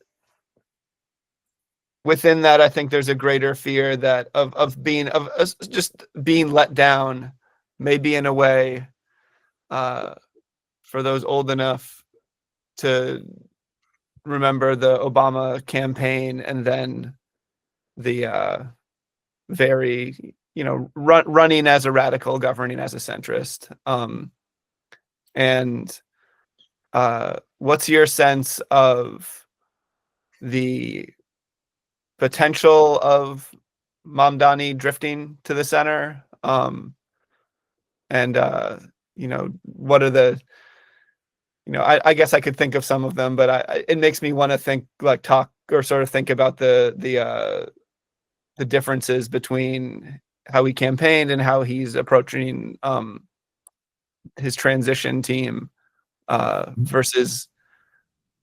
within that, I think there's a greater fear that of just being let down, maybe in a way, for those old enough to remember the Obama campaign, and then the very, running as a radical, governing as a centrist. And what's your sense of the potential of Mamdani drifting to the center? And what are the, I guess I could think of some of them, but it makes me want to think, talk or sort of think about the differences between how he campaigned and how he's approaching his transition team versus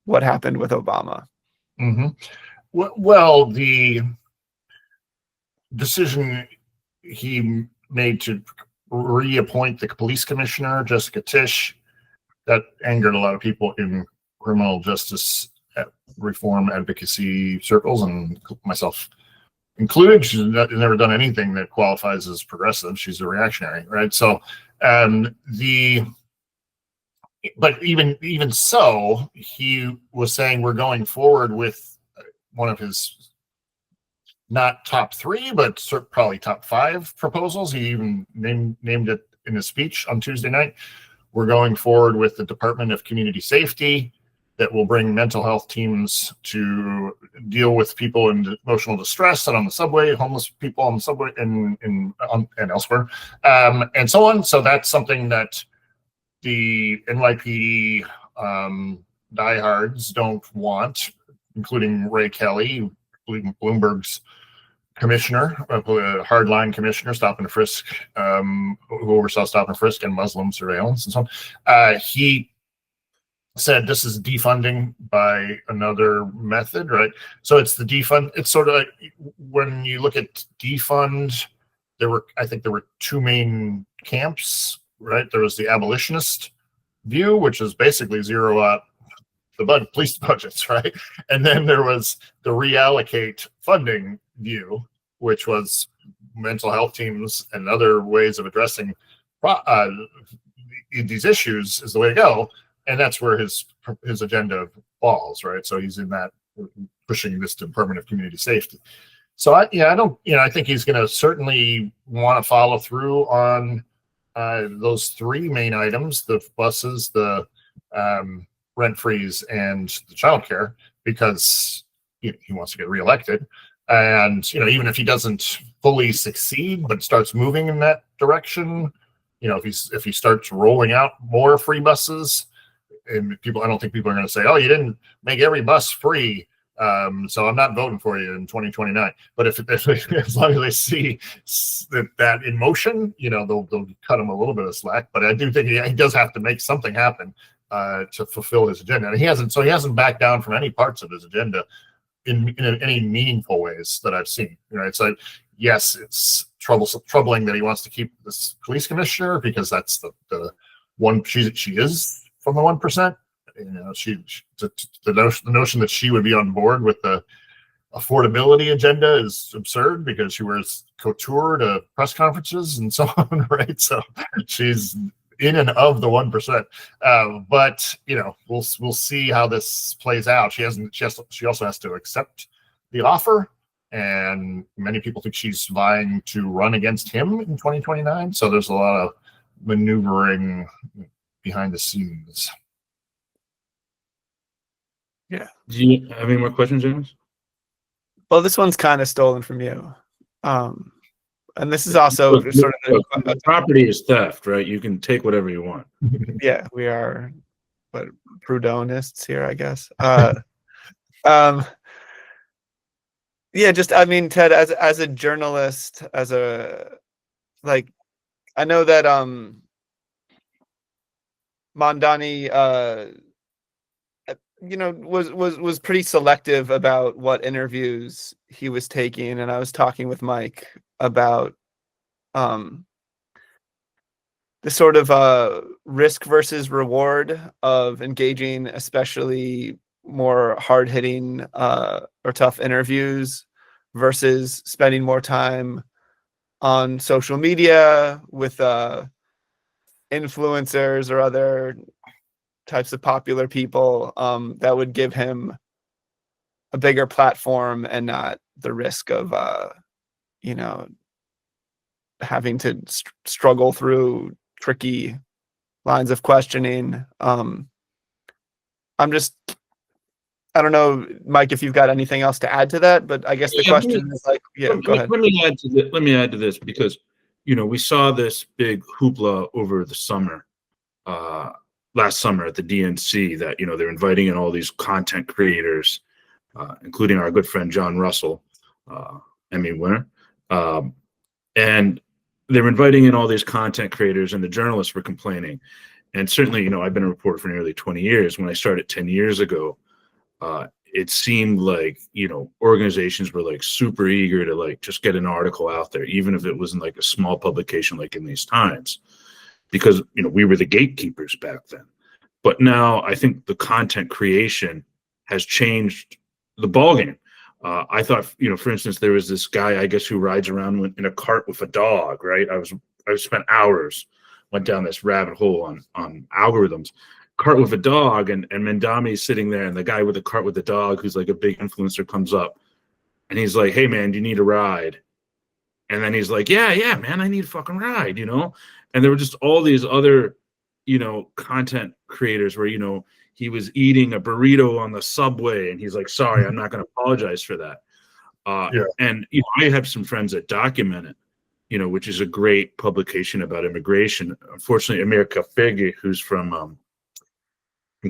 what happened with Obama. Mm-hmm. Well, the decision he made to reappoint the police commissioner, Jessica Tisch, that angered a lot of people in criminal justice reform advocacy circles, and myself included. She's never done anything that qualifies as progressive. She's a reactionary, right? So, but even so, he was saying we're going forward with one of his not top 3, but probably top 5 proposals. He even named it in his speech on Tuesday night. We're going forward with the Department of Community Safety that will bring mental health teams to deal with people in emotional distress and on the subway, homeless people on the subway and elsewhere, and so on. So that's something that the NYPD diehards don't want, including Ray Kelly, Bloomberg's commissioner, hardline commissioner, stop and frisk, who oversaw stop and frisk and Muslim surveillance and so on. He said this is defunding by another method, right? So it's the defund. It's sort of like when you look at defund, I think there were 2 main camps, right? There was the abolitionist view, which is basically zero out the police budgets, right? And then there was the reallocate funding view, which was mental health teams and other ways of addressing these issues is the way to go. And that's where his agenda falls, right? So he's in that, pushing this Department of Community Safety. So I think he's going to certainly want to follow through on those 3 main items: the buses, the rent freeze, and the childcare, because he wants to get reelected. And even if he doesn't fully succeed, but starts moving in that direction, if he starts rolling out more free buses, and I don't think people are going to say, "Oh, you didn't make every bus free, so I'm not voting for you in 2029." But if as long as they see that in motion, they'll cut him a little bit of slack. But I do think he does have to make something happen to fulfill his agenda, and he hasn't backed down from any parts of his agenda in any meaningful ways that I've seen. It's like, yes, it's troubling that he wants to keep this police commissioner, because that's the one she is from the 1%. The notion that she would be on board with the affordability agenda is absurd, because she wears couture to press conferences and so on, right? So she's in and of the 1%. But we'll see how this plays out. She also has to accept the offer, and many people think she's vying to run against him in 2029. So there's a lot of maneuvering behind the scenes. Yeah. Do you have any more questions, James? Well, this one's kind of stolen from you. And this is also sort of the property is theft, right? You can take whatever you want. Yeah, we are Proudhonists here, I guess. Yeah, Ted, as a journalist, I know that Mamdani was pretty selective about what interviews he was taking, and I was talking with Mike about the sort of risk versus reward of engaging, especially more hard-hitting or tough interviews, versus spending more time on social media with influencers or other types of popular people that would give him a bigger platform and not the risk of having to struggle through tricky lines of questioning. I don't know, Mike, if you've got anything else to add to that, but I guess the question is go ahead. Let me add to this, because we saw this big hoopla over the summer, last summer at the DNC, that they're inviting in all these content creators, including our good friend John Russell, Emmy winner, and they're inviting in all these content creators, and the journalists were complaining. And certainly, I've been a reporter for nearly 20 years. When I started 10 years ago, it seemed like organizations were like super eager to like just get an article out there, even if it wasn't like a small publication like in these times, because we were the gatekeepers back then. But now I think the content creation has changed the ballgame. I thought, for instance, there was this guy, I guess, who rides around in a cart with a dog, right? I spent hours, went down this rabbit hole on algorithms. Cart with a dog, and Mamdani's sitting there, and the guy with the cart with the dog, who's like a big influencer, comes up, and he's like, "Hey, man, do you need a ride?" And then he's like, "Yeah, man, I need a fucking ride," And there were just all these other, content creators where, he was eating a burrito on the subway, and he's like, "Sorry, I'm not going to apologize for that." Yeah. And I have some friends that document it, which is a great publication about immigration. Unfortunately, America Fig, who's from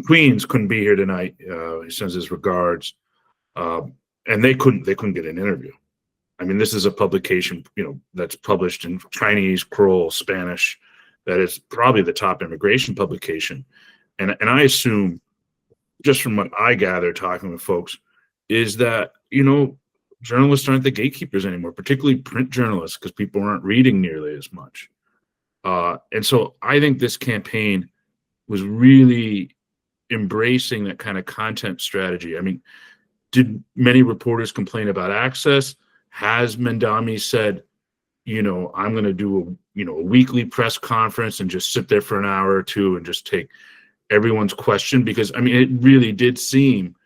Queens, couldn't be here tonight. He sends his regards, and they couldn't get an interview. I mean, this is a publication, that's published in Chinese, Creole, Spanish. That is probably the top immigration publication. And I assume, just from what I gather talking with folks, is that, journalists aren't the gatekeepers anymore, particularly print journalists, because people aren't reading nearly as much. And so I think this campaign was really embracing that kind of content strategy. I mean, did many reporters complain about access? Has Mamdani said, I'm going to do a weekly press conference and just sit there for an hour or two and just take everyone's question? Because I mean, it really did seem,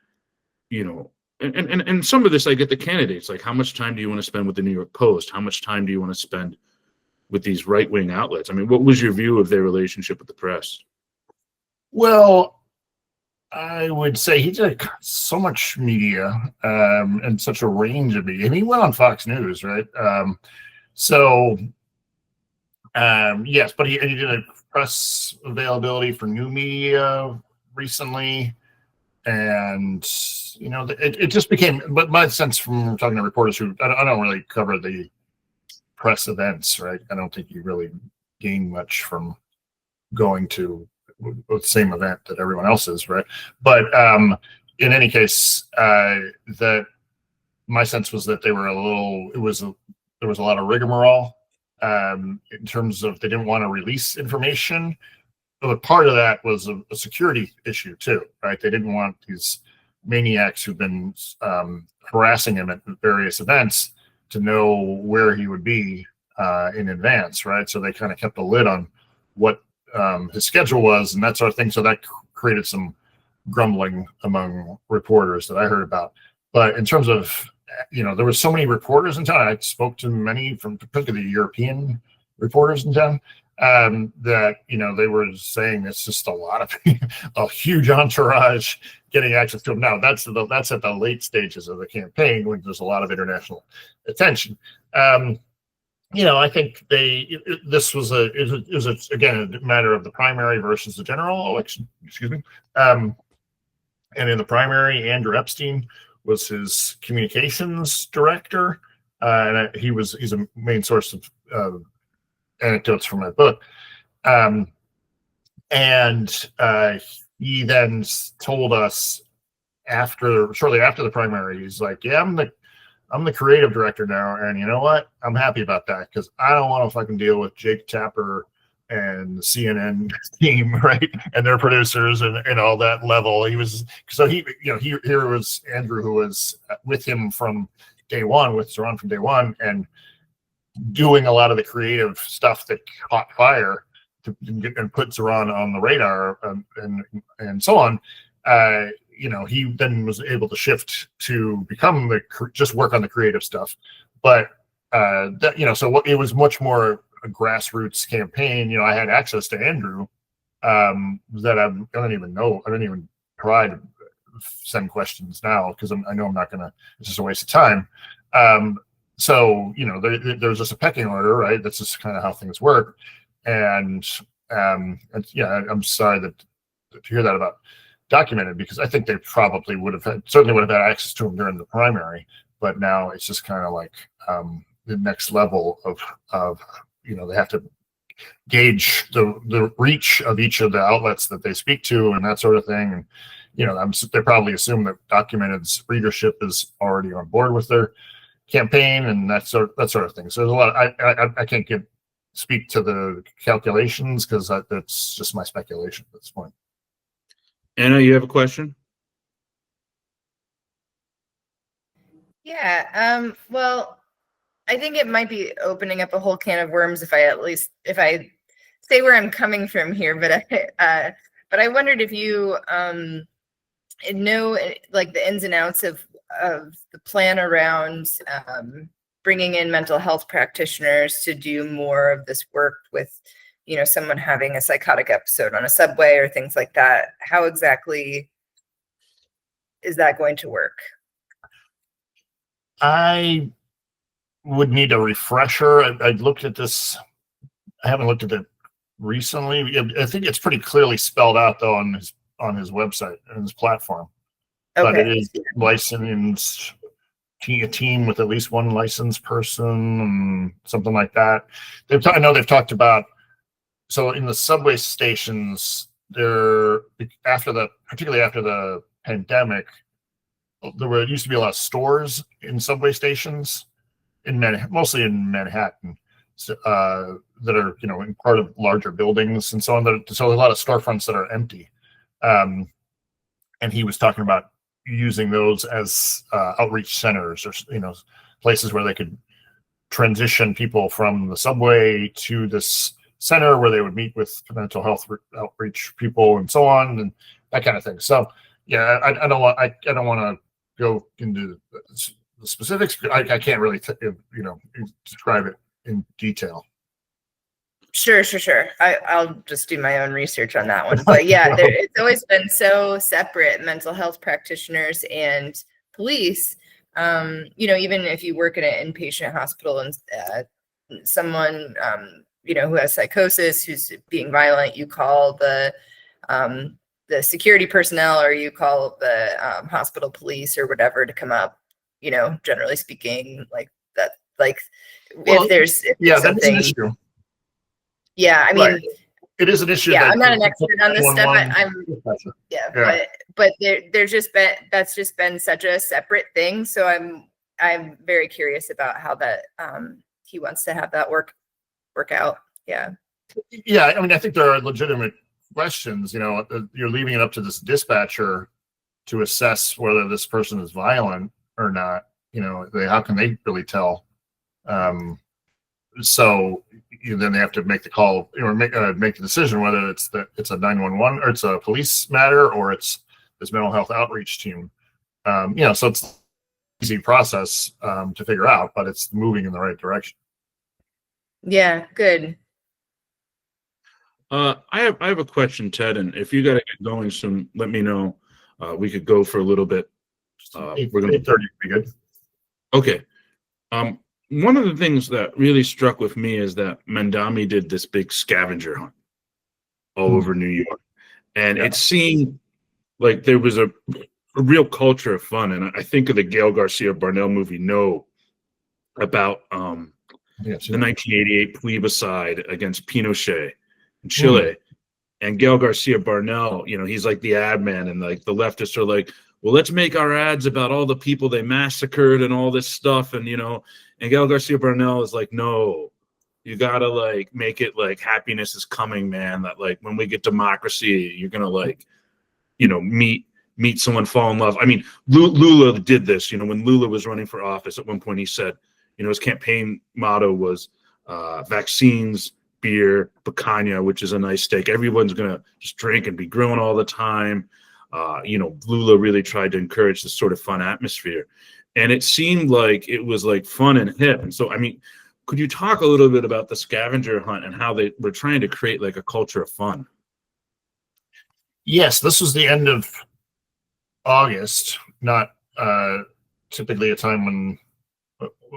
and some of this I get the candidates, like, how much time do you want to spend with the New York Post? How much time do you want to spend with these right-wing outlets? I mean, what was your view of their relationship with the press? Well, I would say he did so much media and such a range of media. I mean, he went on Fox News, right? Yes, but he did a press availability for new media recently, and it just became. But my sense from talking to reporters who I don't really cover the press events, right? I don't think you really gain much from going to the same event that everyone else is, right? But in any case, that my sense was that they were there was a lot of rigmarole in terms of they didn't want to release information. But part of that was a security issue too, right? They didn't want these maniacs who've been harassing him at various events to know where he would be in advance, right? So they kind of kept a lid on what his schedule was and that sort of thing. So that created some grumbling among reporters that I heard about. But in terms of, there were so many reporters in town. I spoke to many from particularly the European reporters in town that, they were saying it's just a lot of a huge entourage getting access to him. Now that's at the late stages of the campaign when there's a lot of international attention. I think this was again a matter of the primary versus the general election. Excuse me. And in the primary, Andrew Epstein was his communications director, and he's a main source of anecdotes from my book. And he then told us shortly after the primary, he's like, "Yeah, I'm the creative director now, and you know what? I'm happy about that because I don't want to fucking deal with Jake Tapper and the CNN team, right? And their producers and all that level." Here was Andrew, who was with him from day one, with Zohran from day one, and doing a lot of the creative stuff that caught fire and put Zohran on the radar and so on. He then was able to shift to become just work on the creative stuff. But it was much more a grassroots campaign. I had access to Andrew that I don't even know. I don't even try to send questions now because I know I'm not going to, it's just a waste of time. There's just a pecking order, right? That's just kind of how things work. And I'm sorry to hear that about Documented, because I think they probably certainly would have had access to him during the primary, but now it's just kind of like the next level of they have to gauge the reach of each of the outlets that they speak to and that sort of thing. And they probably assume that Documented's readership is already on board with their campaign and that sort of thing. So there's a lot. I can't speak to the calculations because that's just my speculation at this point. Anna, you have a question? Yeah. Well, I think it might be opening up a whole can of worms if I say where I'm coming from here, but I wondered if you know like the ins and outs of the plan around bringing in mental health practitioners to do more of this work with, someone having a psychotic episode on a subway or things like that. How exactly is that going to work? I would need a refresher. I looked at this. I haven't looked at it recently. I think it's pretty clearly spelled out though on his website and his platform. But it Okay. is licensed, a team with at least one licensed person and something like that. I know they've talked about, so in the subway stations, particularly after the pandemic, used to be a lot of stores in subway stations mostly in Manhattan, that are in part of larger buildings and so on. So a lot of storefronts that are empty, and he was talking about using those as outreach centers, or places where they could transition people from the subway to this center where they would meet with mental health outreach people and so on, and that kind of thing. So yeah, I don't want to go into the specifics. I can't really describe it in detail. Sure. I'll just do my own research on that one. But yeah, it's always been so separate, mental health practitioners and police. Even if you work in an inpatient hospital and someone, who has psychosis, who's being violent, you call the security personnel, or you call the hospital police or whatever to come up, generally speaking, like that, if there's something. That's an issue. Yeah, I mean, Right. It is an issue. Yeah, that I'm not an expert on this stuff. Yeah. But that's just been such a separate thing. So I'm very curious about how that he wants to have that work out. Yeah. Yeah, I mean, I think there are legitimate questions. You're leaving it up to this dispatcher to assess whether this person is violent or not. How can they really tell? So then they have to make the call, or make the decision whether it's a 911 or it's a police matter, or it's this mental health outreach team. So it's an easy process to figure out, but it's moving in the right direction. Yeah, good. I have a question, Ted, and if you got to get going soon, let me know. We could go for a little bit. We're going 8:30 would be good. Okay. One of the things that really struck with me is that Mamdani did this big scavenger hunt all over New York, and it seemed like there was a real culture of fun. And I think of the Gail Garcia Bernal movie No, about the 1988 plebiscite against Pinochet in Chile. And Gail Garcia Bernal, he's like the ad man, and like the leftists are like, well, let's make our ads about all the people they massacred and all this stuff. And, and Gail Garcia Bernal is like, no, you got to like make it like happiness is coming, man. That like when we get democracy, you're going to like, meet someone, fall in love. I mean, Lula did this, when Lula was running for office at one point, he said, his campaign motto was vaccines, beer, picanha, which is a nice steak. Everyone's going to just drink and be grilling all the time. Lula really tried to encourage this sort of fun atmosphere, and it seemed like it was like fun and hip. And so, I mean, could you talk a little bit about the scavenger hunt and how they were trying to create like a culture of fun? Yes, this was the end of August, not typically a time when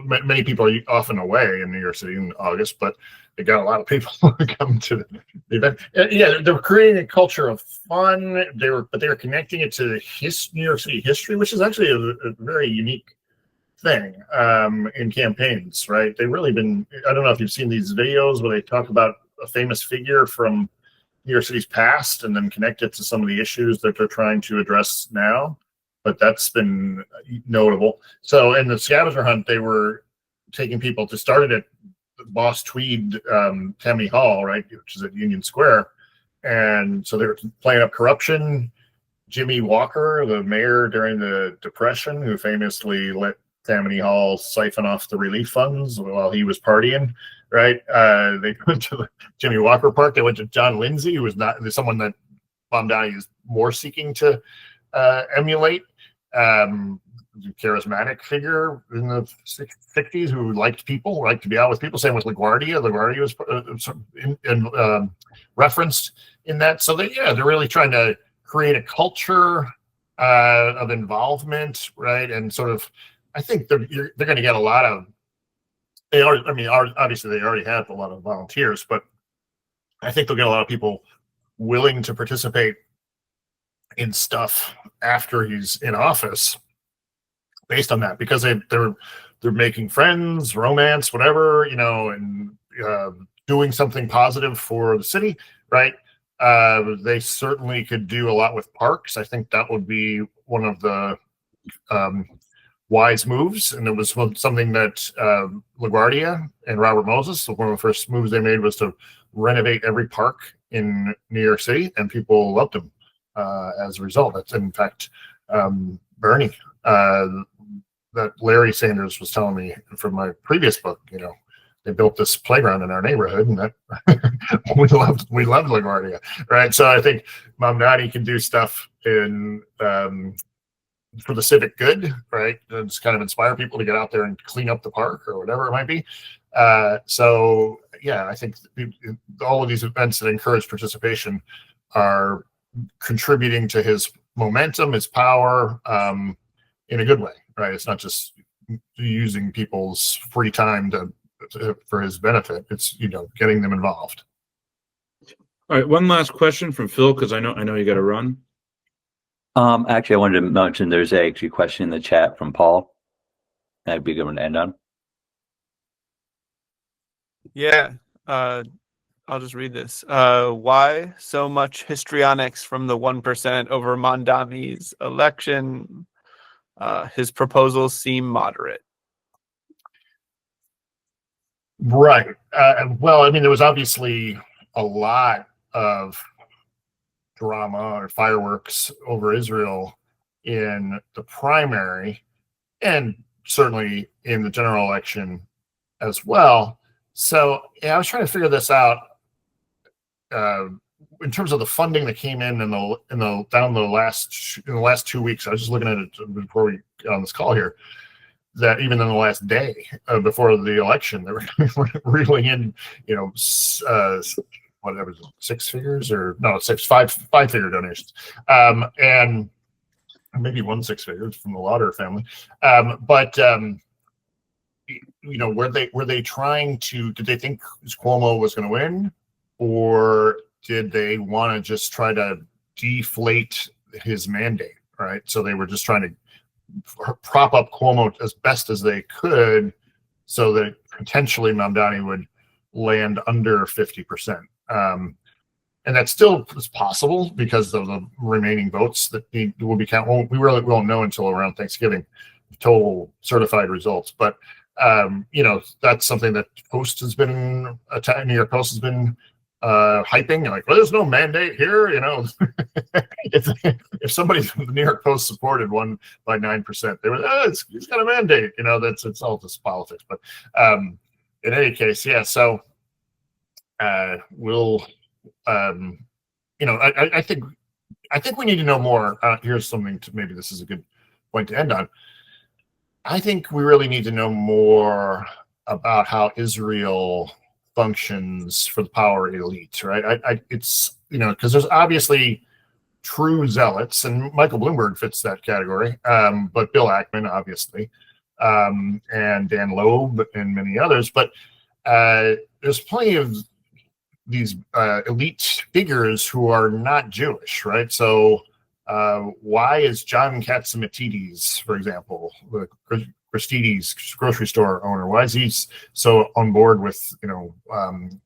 many people are often away in New York City in August, but they got a lot of people coming to the event. Yeah, they were creating a culture of fun. They were connecting it to New York City history, which is actually a very unique thing in campaigns, right? They've really been. I don't know if you've seen these videos where they talk about a famous figure from New York City's past and then connect it to some of the issues that they're trying to address now. But that's been notable. So in the scavenger hunt, they were taking people to start it at Boss Tweed Tammany Hall, right, which is at Union Square. And so they were playing up corruption. Jimmy Walker, the mayor during the Depression, who famously let Tammany Hall siphon off the relief funds while he was partying, right? They went to the Jimmy Walker Park. They went to John Lindsay, who was not someone that Mamdani is more seeking to emulate. Charismatic figure in the 60s who liked people, liked to be out with people. Same with LaGuardia. LaGuardia was referenced in that. So they're really trying to create a culture of involvement, right? And sort of, I think they're going to get a lot of. Obviously they already have a lot of volunteers, but I think they'll get a lot of people willing to participate in stuff after he's in office, based on that, because they're making friends, romance, whatever, and doing something positive for the city, right? They certainly could do a lot with parks. I think that would be one of the wise moves, and it was something that LaGuardia and Robert Moses, one of the first moves they made was to renovate every park in New York City, and people loved them as a result. That's in fact Bernie. That Larry Sanders was telling me from my previous book, they built this playground in our neighborhood, and that we loved LaGuardia, right? So I think Mamdani can do stuff in for the civic good, right? And just kind of inspire people to get out there and clean up the park or whatever it might be. So yeah, I think all of these events that encourage participation are contributing to his momentum, his power, in a good way, right? It's not just using people's free time for his benefit. It's getting them involved. All right, one last question from Phil, because I know you got to run. Actually, I wanted to mention there's a question in the chat from Paul. That'd be a good one to end on. Yeah, I'll just read this. Why so much histrionics from the 1% over Mamdani's election? His proposals seem moderate. Right. Well, there was obviously a lot of drama or fireworks over Israel in the primary, and certainly in the general election as well. So I was trying to figure this out in terms of the funding that came in the last 2 weeks. I was just looking at it before we got on this call here, that even in the last day before the election, they were reeling in, whatever, six figures or no, five-figure donations, and maybe 1 6 figures from the Lauder family. Were they trying to? Did they think Cuomo was going to win, or did they want to just try to deflate his mandate? Right. So they were just trying to prop up Cuomo as best as they could, so that potentially Mamdani would land under 50%. And that still is possible because of the remaining votes that will be counted. We really won't know until around Thanksgiving, total certified results. But that's something that Post has been New York Post has been hyping, like, well, there's no mandate here. If somebody from the New York Post supported one by 9%, they were, he's got a mandate. It's all just politics. But in any case, yeah. So we'll, I think we need to know more. Here's something maybe this is a good point to end on. I think we really need to know more about how Israel functions for the power elite, right? It's because there's obviously true zealots, and Michael Bloomberg fits that category, but Bill Ackman, obviously, and Dan Loeb and many others. But there's plenty of these elite figures who are not Jewish, right? So why is John Katsimatidis, for example, the Christidis grocery store owner, why is he so on board with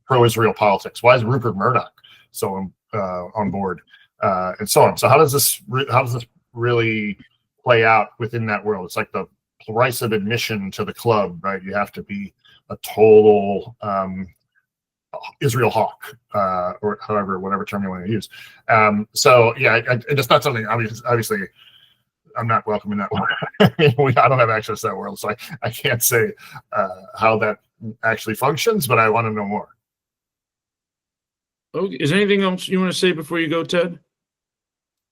pro-Israel politics? Why is Rupert Murdoch so on board, and so on? So how does this really play out within that world? It's like the price of admission to the club, right? You have to be a total Israel hawk, or whatever term you want to use. So yeah, it's not something obviously not welcome in that world. I don't have access to that world, so I can't say how that actually functions, but I want to know more. Okay. Is there anything else you want to say before you go, Ted?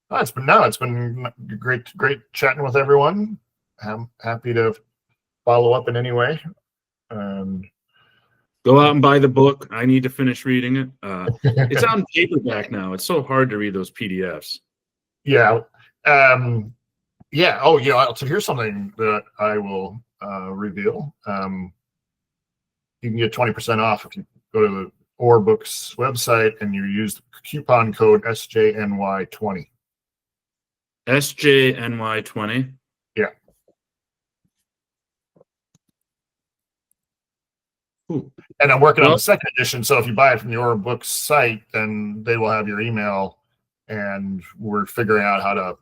It's been great chatting with everyone. I'm happy to follow up in any way. And Go out and buy the book. I need to finish reading it. It's on paperback now. It's so hard to read those PDFs. yeah. Yeah. Oh, yeah. So here's something that I will reveal. You can get 20% off if you go to the Or Books website and you use the coupon code SJNY20. SJNY20. Yeah. Ooh. And I'm working on the second edition. So if you buy it from the Or Books site, then they will have your email, and we're figuring out how to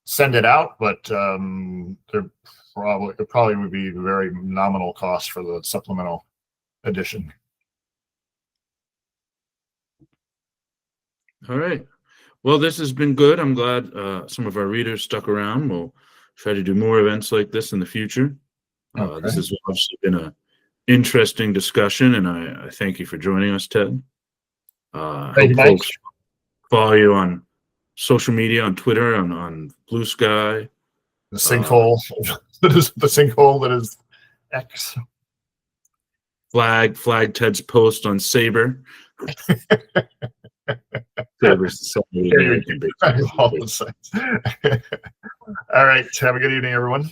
send it out. But it probably would be a very nominal cost for the supplemental edition. All right. Well, this has been good. I'm glad some of our readers stuck around. We'll try to do more events like this in the future. Okay. This has obviously been an interesting discussion, and I thank you for joining us, Ted. Thank you, hope Mike. folks follow you on social media, on Twitter, on Blue Sky. The sinkhole that is the sinkhole that is X. Flag Ted's post on Saber. Saber's the American All the sites. All right. Have a good evening, everyone.